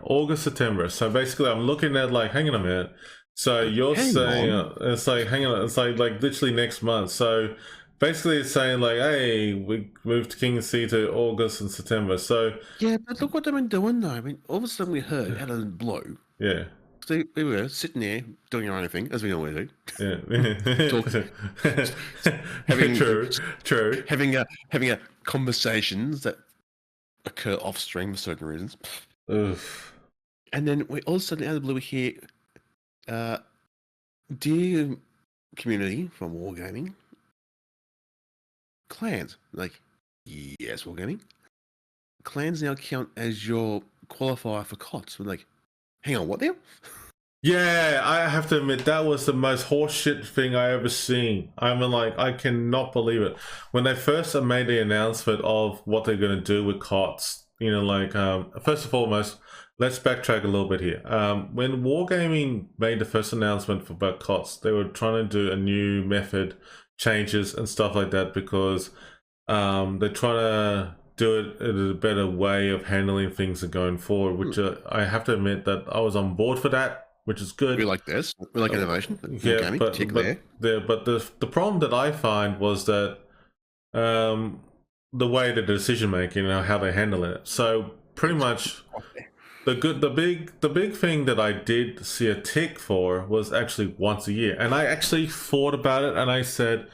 So basically I'm looking at like, hang on a minute. So you're saying, it's like, hang on, it's like literally next month. So basically it's saying like, hey, we moved to King of the Sea to August and September. So yeah, but look what they've been doing though. I mean, all of a sudden we heard out of the blue. Yeah. So we were sitting there doing our own thing, as we always do. Yeah. True. Having a conversations that occur off stream for certain reasons. Oof. And then we all of a sudden out of the blue we hear, dear community from Wargaming, clans. Like, yes, Wargaming. Clans now count as your qualifier for KOTS. We're like, hang on, what now? Yeah, I have to admit, that was the most horseshit thing I ever seen. I mean, like, I cannot believe it. When they first made the announcement of what they're going to do with KOTS, first and foremost, let's backtrack a little bit here. When Wargaming made the first announcement about KOTS, they were trying to do a new method, changes and stuff like that, because they're trying to do it in a better way of handling things and going forward, which I have to admit that I was on board for that. which is good. We like this. We like innovation. Yeah, but the problem that I find was that the way the decision making, how they handle it. So pretty much the big thing that I did see a tick for was actually once a year, and I actually thought about it, and I said,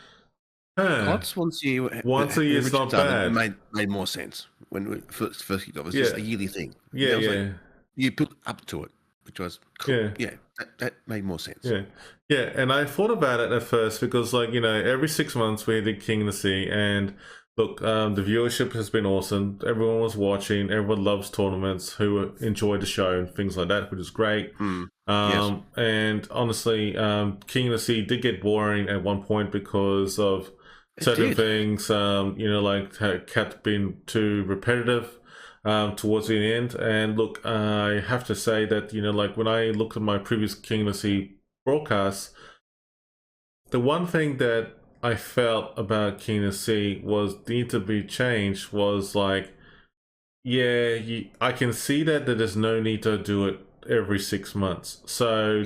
COTS once a year is not bad. Made more sense when we first kicked off. It's just a yearly thing. Yeah, like, you put up to it, which was cool. Yeah, that made more sense. Yeah, and I thought about it at first because, like, every 6 months we did King of the Sea, and look, the viewership has been awesome. Everyone was watching. Everyone loves tournaments who enjoy the show and things like that, which is great. Yes. And honestly, King of the Sea did get boring at one point because of certain things, like kept being too repetitive towards the end. And look, I have to say that, like when I looked at my previous King of the Sea broadcasts, the one thing that I felt about King of the Sea was need to be changed was like, I can see that there's no need to do it every 6 months. So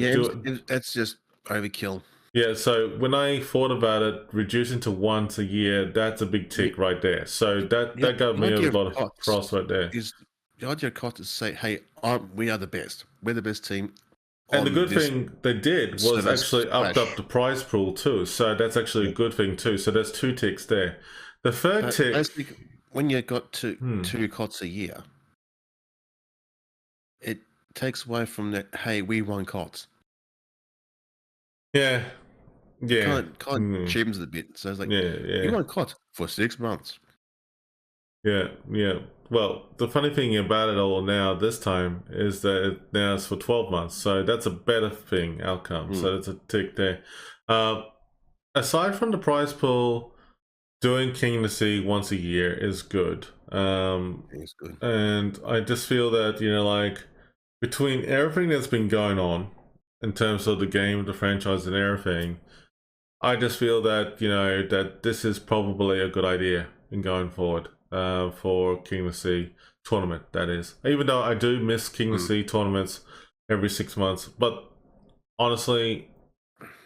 that's just overkill. Yeah, so when I thought about it, reducing to once a year, that's a big tick right there. So that got me a lot of cross right there. The idea of COTS is say, hey, we are the best. We're the best team. And the good thing they did was actually upped up the prize pool too. So that's actually a good thing too. So there's 2 ticks there. The third tick... Basically, when you got two COTS a year, it takes away from that, hey, we won COTS. Yeah. Kind of cheapens it a bit. So it's like, you won COTS for 6 months. Yeah. Well, the funny thing about it all now, this time, is that now it's for 12 months. So that's a better outcome. So that's a tick there. Aside from the prize pool, doing King of the Sea once a year is good. It's good. And I just feel that, like, between everything that's been going on in terms of the game, the franchise, and everything, I just feel that, that this is probably a good idea in going forward. For King of the Sea tournament, that is. Even though I do miss King of the Sea tournaments every 6 months, but honestly,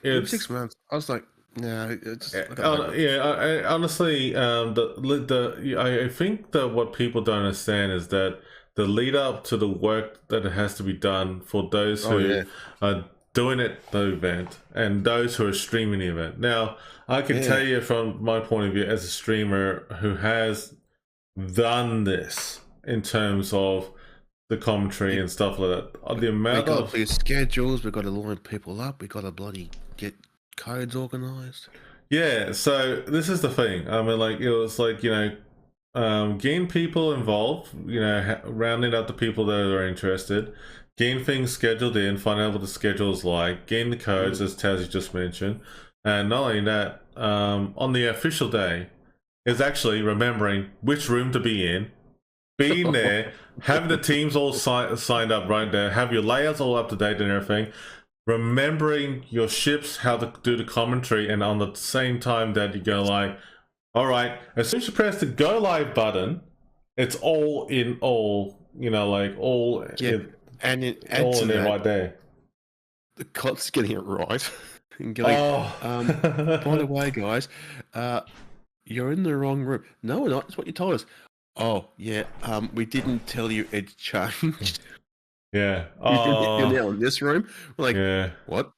every 6 months, I was like, no. Honestly, I think that what people don't understand is that the lead up to the work that has to be done for those who are doing it, the event, and those who are streaming the event. Now, I can tell you from my point of view as a streamer who has done this in terms of the commentary and stuff like that. The amount we got to schedules, we got to line people up, we got to bloody get codes organized. Yeah, so this is the thing. I mean, like, it was like, getting people involved, rounding up the people that are interested, getting things scheduled in, find out what the schedule is like, getting the codes, as Tazzie just mentioned, and not only that, on the official day, is actually remembering which room to be in, being there, having the teams all signed up right there, have your layouts all up to date and everything, remembering your ships, how to do the commentary, and on the same time that you go like, all right, as soon as you press the go live button, it's all in there right there. The COTS getting it right. And going, by the way, guys, you're in the wrong room. No, we're not. That's what you told us. Oh, yeah. We didn't tell you it changed. Yeah. You're now in this room. We're like, what?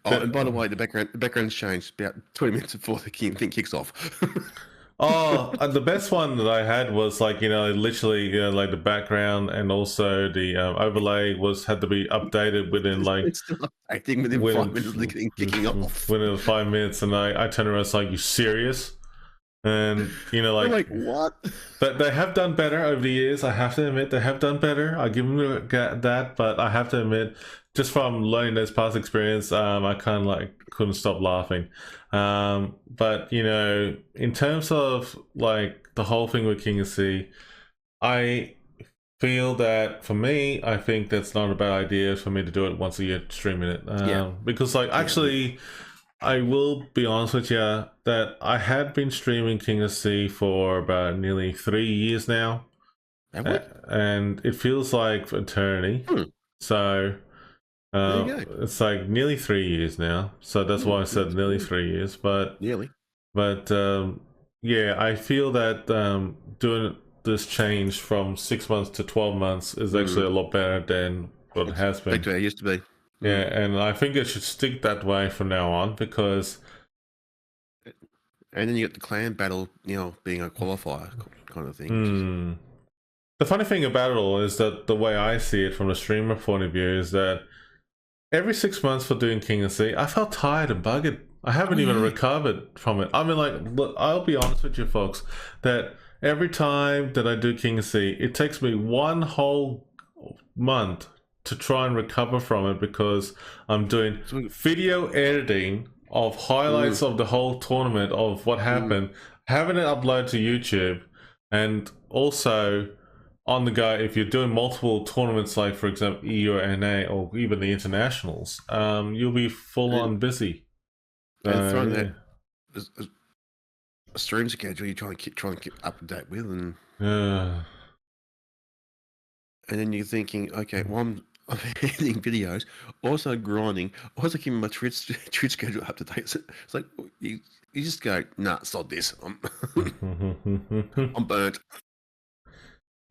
Oh, and by the way, the background's changed about 20 minutes before the thing kicks off. The best one that I had was like, literally, like the background and also the overlay had to be updated within like... It's still updating within 5 minutes of the thing kicking off. Within 5 minutes, and I turned around, it's like, you serious? And like what? But they have done better over the years. I have to admit, they have done better. I give them that, but I have to admit, just from learning this past experience, I kind of like couldn't stop laughing. But in terms of like the whole thing with King of Sea, I feel that for me, I think that's not a bad idea for me to do it once a year, streaming it. Because like actually. I will be honest with you that I had been streaming King of Sea for about nearly 3 years now. And it feels like eternity. So There you go. It's like nearly 3 years now, so that's why I said nearly 3 years. But yeah, I feel that doing this change from 6 months to 12 months is actually a lot better than what it has been. Back to how it used to be. Yeah, and I think it should stick that way from now on, because. And then you got the clan battle, being a qualifier kind of thing. The funny thing about it all is that the way I see it from a streamer point of view is that every 6 months for doing King of Sea, I felt tired and buggered. I haven't even recovered from it. I mean, like, look, I'll be honest with you folks, that every time that I do King of Sea, it takes me one whole month to try and recover from it, because I'm doing video editing of highlights of the whole tournament, of what happened, having it upload to YouTube, and also on the go, if you're doing multiple tournaments, like for example EU or NA, or even the internationals, you'll be full on busy. And throwing that a stream schedule, you're trying to keep up to date with, and then you're thinking, okay, well, I'm editing videos, also grinding, also keeping my Twitch schedule up to date. So it's like you just go, nah, it's not this. I'm burnt.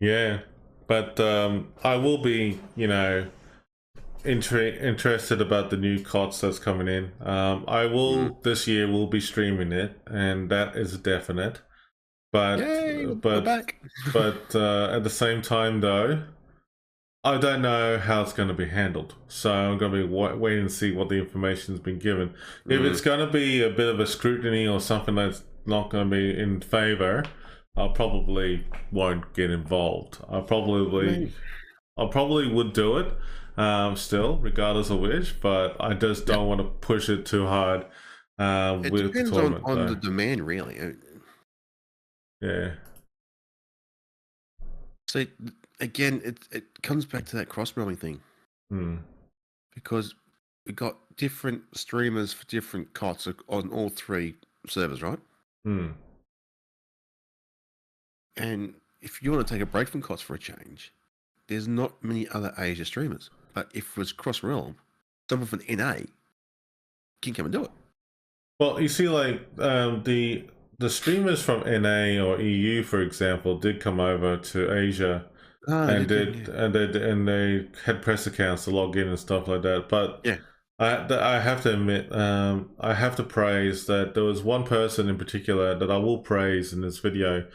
Yeah, but I will be, interested about the new COTS that's coming in. I will this year will be streaming it, and that is definite. But Yay, we're back. but at the same time, though, I don't know how it's going to be handled. So I'm going to be waiting to see what the information's been given. If it's going to be a bit of a scrutiny or something that's not going to be in favor, I probably won't get involved. I probably would do it still, regardless of which, but I just don't want to push it too hard. It with depends the tournament, on the demand, really. Yeah. So again, it comes back to that cross-promoting thing, because we got different streamers for different COTS on all three servers, right? And if you want to take a break from COTS for a change, there's not many other Asia streamers. But if it was cross-realm, someone from NA can come and do it. Well, you see, like the streamers from NA or EU, for example, did come over to Asia, and they had press accounts to log in and stuff like that. But I have to admit, I have to praise that there was one person in particular that I will praise in this video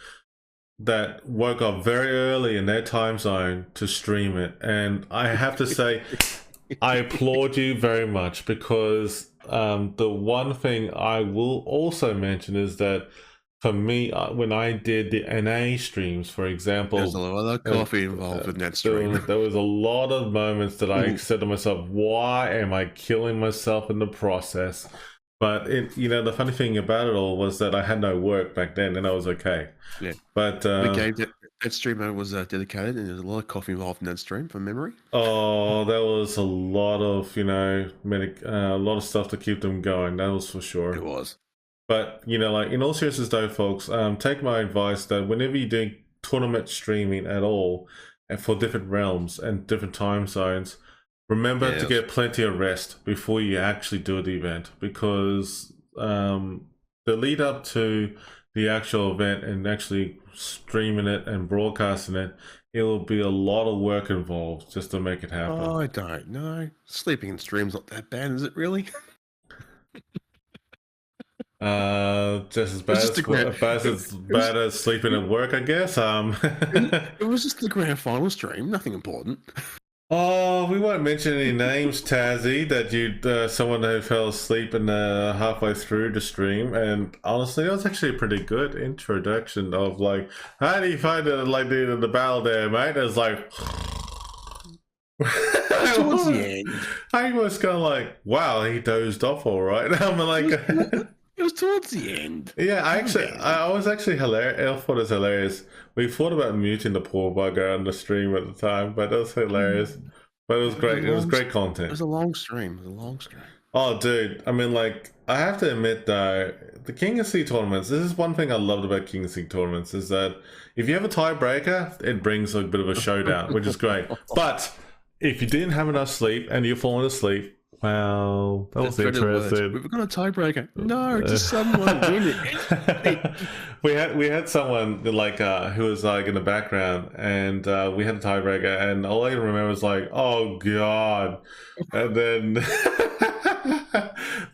that woke up very early in their time zone to stream it, and I have to say I applaud you very much, because the one thing I will also mention is that for me, when I did the NA streams, for example, there's a lot of coffee involved in that stream. There was a lot of moments that I said to myself, why am I killing myself in the process? But the funny thing about it all was that I had no work back then, and I was okay. Yeah. But that streamer was dedicated, and there's a lot of coffee involved in that stream, from memory. Oh, there was a lot of a lot of stuff to keep them going. That was for sure. It was. But like, in all seriousness, though, folks, take my advice that whenever you're doing tournament streaming at all, and for different realms and different time zones, remember to get plenty of rest before you actually do the event, because the lead up to the actual event and actually streaming it and broadcasting it, it will be a lot of work involved just to make it happen. Oh, I don't know. Sleeping in stream's not that bad, is it really? Just as bad as sleeping at work, I guess. It was just the grand final stream, nothing important. Oh, we won't mention any names, Tazzie, that someone who fell asleep halfway through the stream, and honestly, it was actually a pretty good introduction of, like, how do you find it, like, the battle there, mate? It was like... Towards the end. I was kind of like, wow, he dozed off all right. I'm like... It was towards the end. Yeah, I was actually hilarious. I thought it was hilarious. We thought about muting the poor bugger on the stream at the time, but it was hilarious. But it was great. It was great content. It was a long stream. Oh, dude. I mean, like, I have to admit, though, the King of Sea tournaments, this is one thing I loved about King of Sea tournaments, is that if you have a tiebreaker, it brings a bit of a showdown, which is great. But if you didn't have enough sleep and you're falling asleep, well, that was interesting. We've got a tiebreaker. No, just someone win it. we had someone like who was like in the background, and we had a tiebreaker, and all I remember was like, "Oh God," and then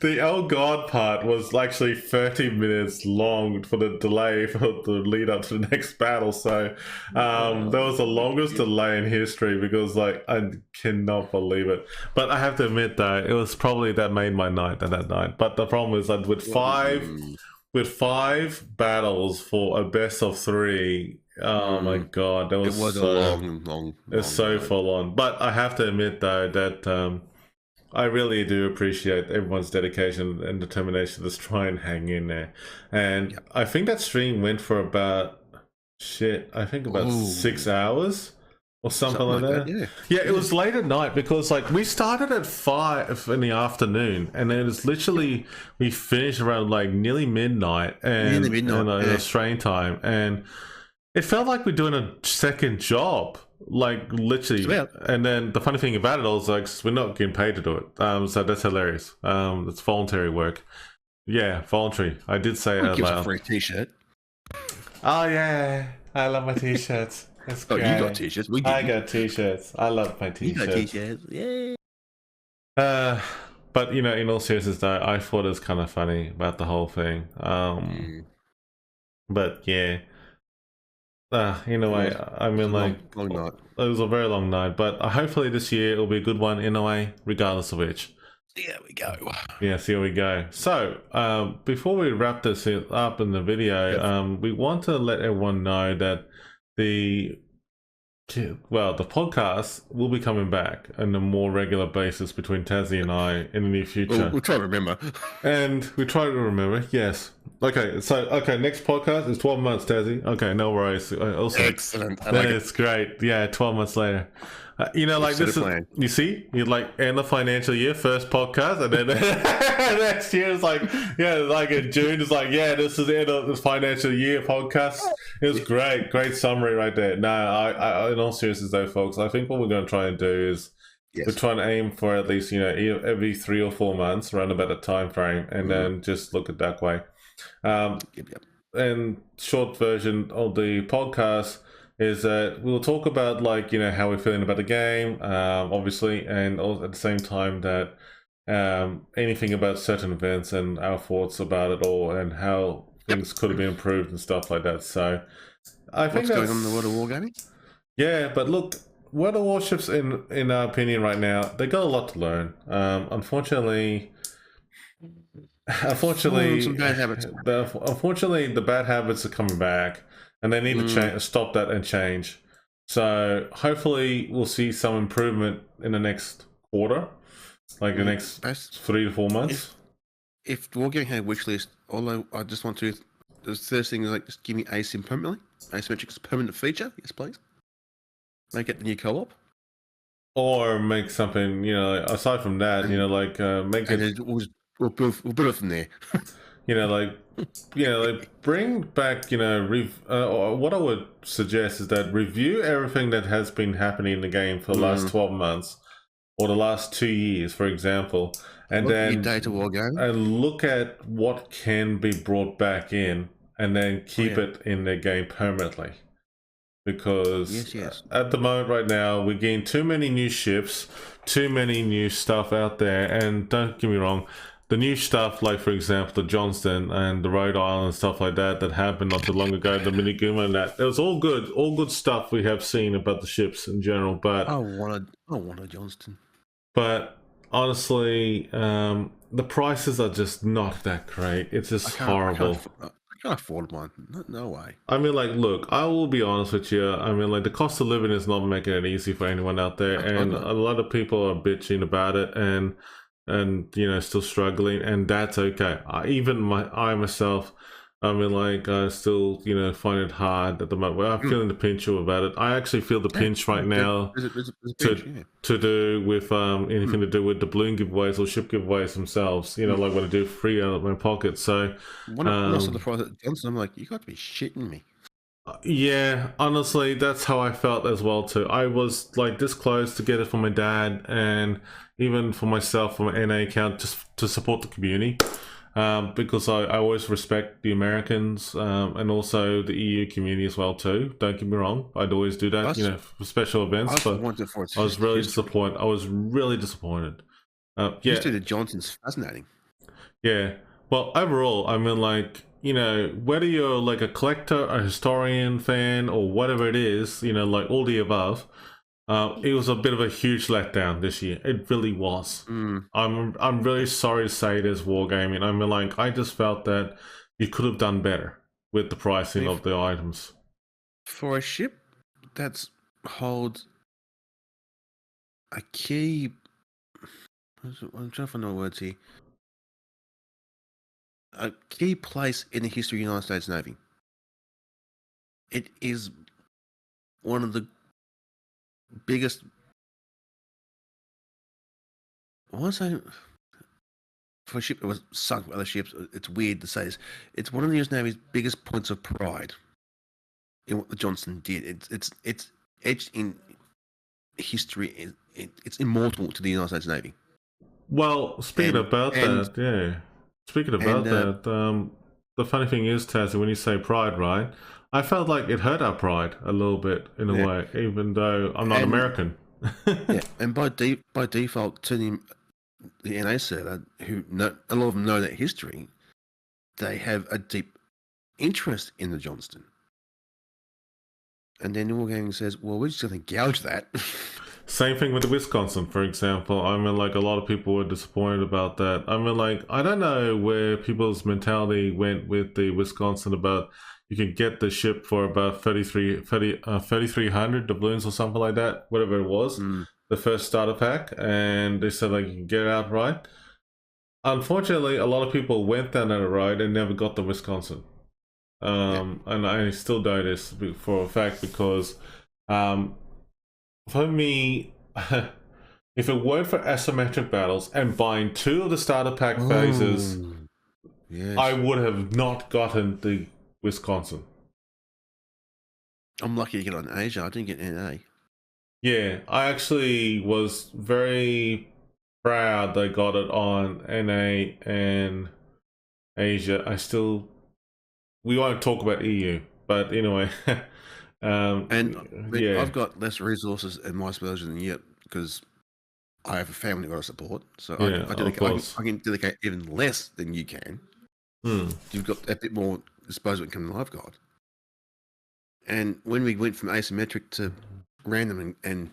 the "oh God" part was actually 30 minutes long for the delay for the lead up to the next battle. So that was the longest delay in history because like I cannot believe it. But I have to admit though, it was probably that made my night that night. But the problem is that with five battles for a best of 3, oh my God, that was a long it's so full on. But I have to admit though that I really do appreciate everyone's dedication and determination to just try and hang in there. And I think that stream went for about 6 hours. Or something like that. Yeah, it was late at night because like we started at 5 in the afternoon, and it was literally we finished around like nearly midnight and Australian time, and it felt like we're doing a second job, like literally. And then the funny thing about it all is like we're not getting paid to do it, so that's hilarious. It's voluntary work. Yeah, voluntary. I did say it out loud. A free t-shirt. Oh yeah, I love my t-shirts. That's great. You got t-shirts. I got t-shirts. I love my t-shirts. You got t-shirts. Yeah. But in all seriousness, though, I thought it was kind of funny about the whole thing. But yeah. In a way, I mean, like, long night. It was a very long night. But hopefully this year it'll be a good one in a way, regardless of which. There we go. Yes, here we go. So, before we wrap this up in the video, we want to let everyone know that the podcast will be coming back on a more regular basis between Tazzie and I in the near future. We'll try to remember. And we try to remember, yes. Okay, so, next podcast is 12 months, Tazzie. Okay, no worries. Also, excellent. It's great. Yeah, 12 months later. Like this is, you see, you like end the financial year, first podcast, and then next year is like, like in June, it's like, this is the end of this financial year podcast. It was great summary right there. No, I in all seriousness though, folks, I think what we're going to try and do is we're trying to aim for at least every 3 or 4 months, around about a time frame, and then just look at that way. And short version of the podcast is that we'll talk about like how we're feeling about the game, obviously, and at the same time that anything about certain events and our thoughts about it all and how things could have been improved and stuff like that. So I think what's going on in the world of wargaming? Yeah, but look, World of Warships in our opinion right now, they got a lot to learn. Unfortunately, some bad habits. Unfortunately, the bad habits are coming back. And they need to stop that and change. So hopefully we'll see some improvement in the next quarter, like the next 3 to 4 months. If Wargaming had a wish list, although I just want to, the first thing is like just give me ASIM permanently. Asymmetric is a permanent feature. Yes, please. Make it the new co-op. Or make something, aside from that, make it. We'll build it from there. Bring back, what I would suggest is that review everything that has been happening in the game for the last 12 months or the last 2 years, for example, and then data war game and look at what can be brought back in and then keep it in the game permanently. Because at the moment right now, we're getting too many new ships, too many new stuff out there, and don't get me wrong, the new stuff, like for example, the Johnston and the Rhode Island and stuff like that happened not too long ago, the Miniguma and that. It was all good stuff we have seen about the ships in general. But I want a Johnston. But honestly, the prices are just not that great. It's just horrible. I can't afford one. No way. I mean, like, look, I will be honest with you. I mean, like, the cost of living is not making it easy for anyone out there, and a lot of people are bitching about it, and still struggling, and that's okay. I myself, I mean, like, I still find it hard at the moment. Well, I'm feeling the pinch about it. I actually feel the pinch right now to do with anything to do with the balloon giveaways or ship giveaways themselves, like when I do free out of my pocket. So when I saw the price at Johnson, I'm like, you got to be shitting me. Yeah, honestly, that's how I felt as well too. I was like this close to get it for my dad and even for myself for my NA account just to support the community. Because I always respect the Americans and also the EU community as well too. Don't get me wrong, I'd always do that, you know, for special events. But I was really disappointed. I was really disappointed. Yeah, history of the Johnston's fascinating. Yeah. Well, overall, I mean, like, you know, whether you're like a collector, a historian, fan, or whatever it is, you know, like all the above, it was a bit of a huge letdown this year. It really was. I'm really sorry to say this, Wargaming. I mean, like, I just felt that you could have done better with the pricing of the items. For a ship that's holds a key... I'm trying to find the words here. A key place in the history of the United States Navy. It is one of the biggest... I want to say... For a ship that was sunk by other ships, it's weird to say this. It's one of the US Navy's biggest points of pride in what the Johnston did. It's etched in history. It's immortal to the United States Navy. Well, speaking about that, the funny thing is, Tazzie, when you say pride, right? I felt like it hurt our pride a little bit in a way, even though I'm not American. Yeah, and by default, to the NA server, a lot of them know that history, they have a deep interest in the Johnston. And then Wargaming says, well, we're just going to gouge that. Same thing with the Wisconsin, for example. I mean, like, a lot of people were disappointed about that. I mean, like, I don't know where people's mentality went with the Wisconsin about you can get the ship for about 3,300 doubloons or something like that, whatever it was, the first starter pack, and they said, like, you can get it outright. Unfortunately, a lot of people went down that road and never got the Wisconsin. And I still know this for a fact because for me, if it weren't for asymmetric battles and buying 2 of the starter pack phases, I would have not gotten the Wisconsin. I'm lucky to get on Asia. I didn't get NA. Yeah, I actually was very proud they got it on NA and Asia. We won't talk about EU, but anyway. I've got less resources in my version than you because I have a family that I support. So I can dedicate even less than you can. You've got a bit more disposable income than I've got. And when we went from asymmetric to random and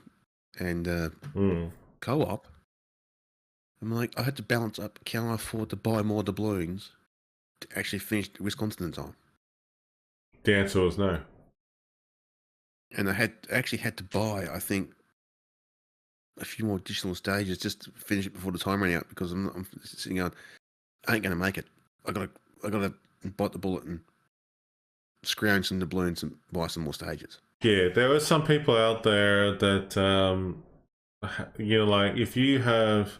co-op, I'm like, I had to balance up. Can I afford to buy more doubloons to actually finish Wisconsin in time? The answer was no. And I actually had to buy, I think, a few more additional stages just to finish it before the time ran out because I'm sitting going, I ain't going to make it. I got to bite the bullet and scrounge some doubloons and buy some more stages. Yeah, there are some people out there that, you know, like if you have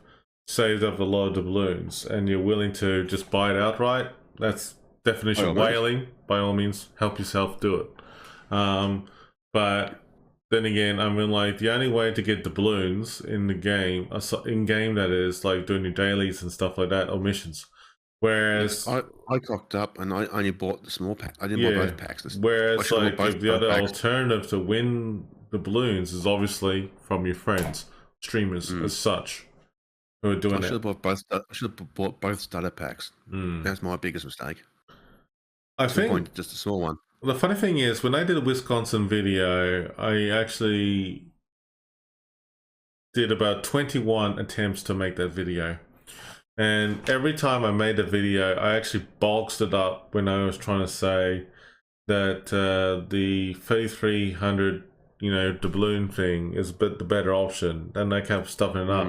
saved up a lot of doubloons and you're willing to just buy it outright, that's definition whaling. By all means, help yourself do it. But then again, I mean, like, the only way to get doubloons in the game, that is, like, doing your dailies and stuff like that, or missions. Whereas... I cocked up and I only bought the small pack. I didn't buy both packs. Whereas, like, the other alternative to win the balloons is obviously from your friends, streamers as such, who are doing it. I should have bought both starter packs. That's my biggest mistake. I think... Just a small one. The funny thing is, when I did a Wisconsin video, I actually did about 21 attempts to make that video. And every time I made a video, I actually boxed it up when I was trying to say that the 3300, you know, doubloon thing is the better option. And I kept stuffing it up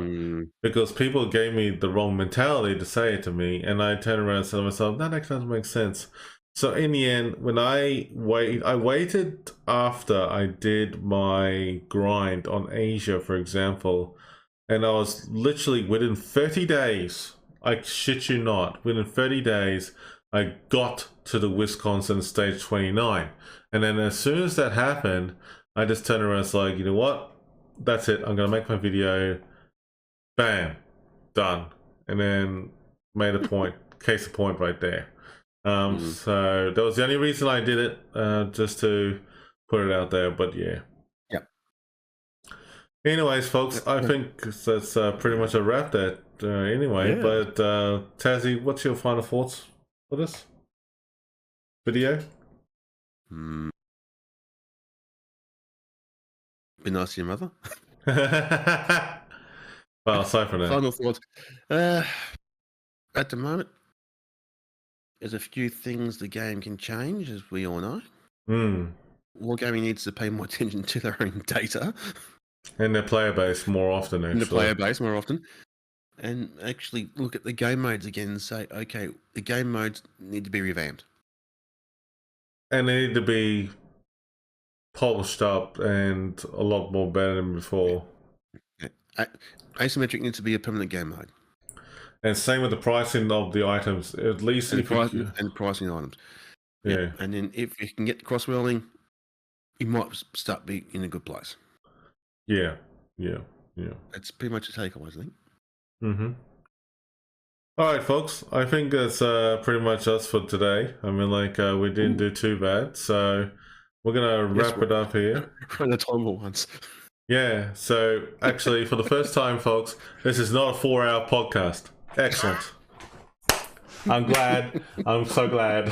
because people gave me the wrong mentality to say it to me. And I turned around and said to myself, that actually doesn't make sense. So in the end, when I waited after I did my grind on Asia, for example, and I was literally within 30 days, I shit you not, within 30 days, I got to the Wisconsin stage 29. And then as soon as that happened, I just turned around and was like, you know what? That's it. I'm going to make my video. Bam. Done. And then made a point. Case of point right there. So that was the only reason I did it, just to put it out there. But yeah. Yep. Anyways, folks, I think that's pretty much a wrap there anyway. Yeah. But Tazzie, what's your final thoughts for this video? Be nice to your mother. Well, aside from that. Final thoughts. At the moment, there's a few things the game can change, as we all know. Wargaming needs to pay more attention to their own data. And their player base more often, actually. And the player base more often. And actually look at the game modes again and say, okay, the game modes need to be revamped. And they need to be polished up and a lot more better than before. Yeah. Asymmetric needs to be a permanent game mode. And same with the pricing of the items, at least. And pricing items. Yeah. And then if you can get the cross-welding, you might start being in a good place. Yeah. That's pretty much the takeaways, I think. All right, folks. I think that's pretty much us for today. I mean, like, we didn't do too bad, so we're gonna wrap it up here. Run a time for once. Yeah. So actually, for the first time, folks, this is not a 4-hour podcast. Excellent. I'm glad. I'm so glad.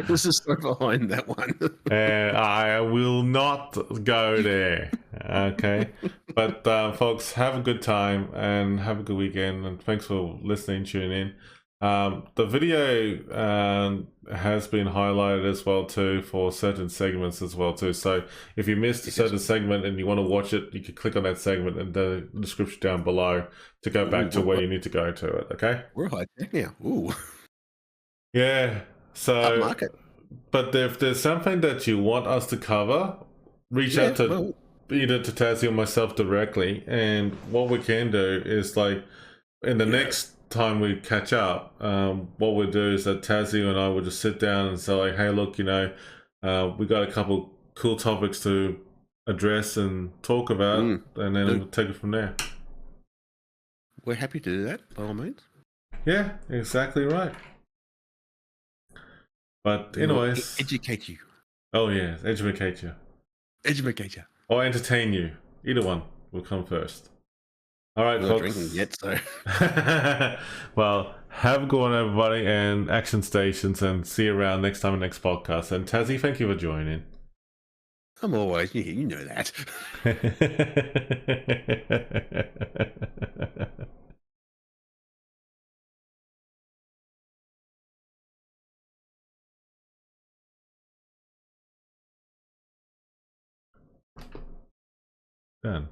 This is so behind that one. I will not go there. Okay. But folks, have a good time and have a good weekend. And thanks for listening, tuning in. The video has been highlighted as well too for certain segments as well too. So if you missed a certain segment and you want to watch it, you can click on that segment in the description down below to go back to where you need to go to it. Okay. We're high tech now. Ooh. Yeah. So. Upmarket. But if there's something that you want us to cover, reach out to either to Tazzie or myself directly. And what we can do is, like, in the next time we catch up, what we'll do is that Tazzie and I will just sit down and say, like, hey, look, you know, we got a couple cool topics to address and talk about, and then we'll take it from there. We're happy to do that, by all means. Yeah, exactly right. But anyways, educate you. Oh yeah, educate you. Educate you. Or entertain you. Either one will come first. All right, folks. Not drinking yet, so. Well, have a good one, everybody, and action stations, and see you around next time in the next podcast. And Tazzie, thank you for joining. I'm always here, you know that. Done.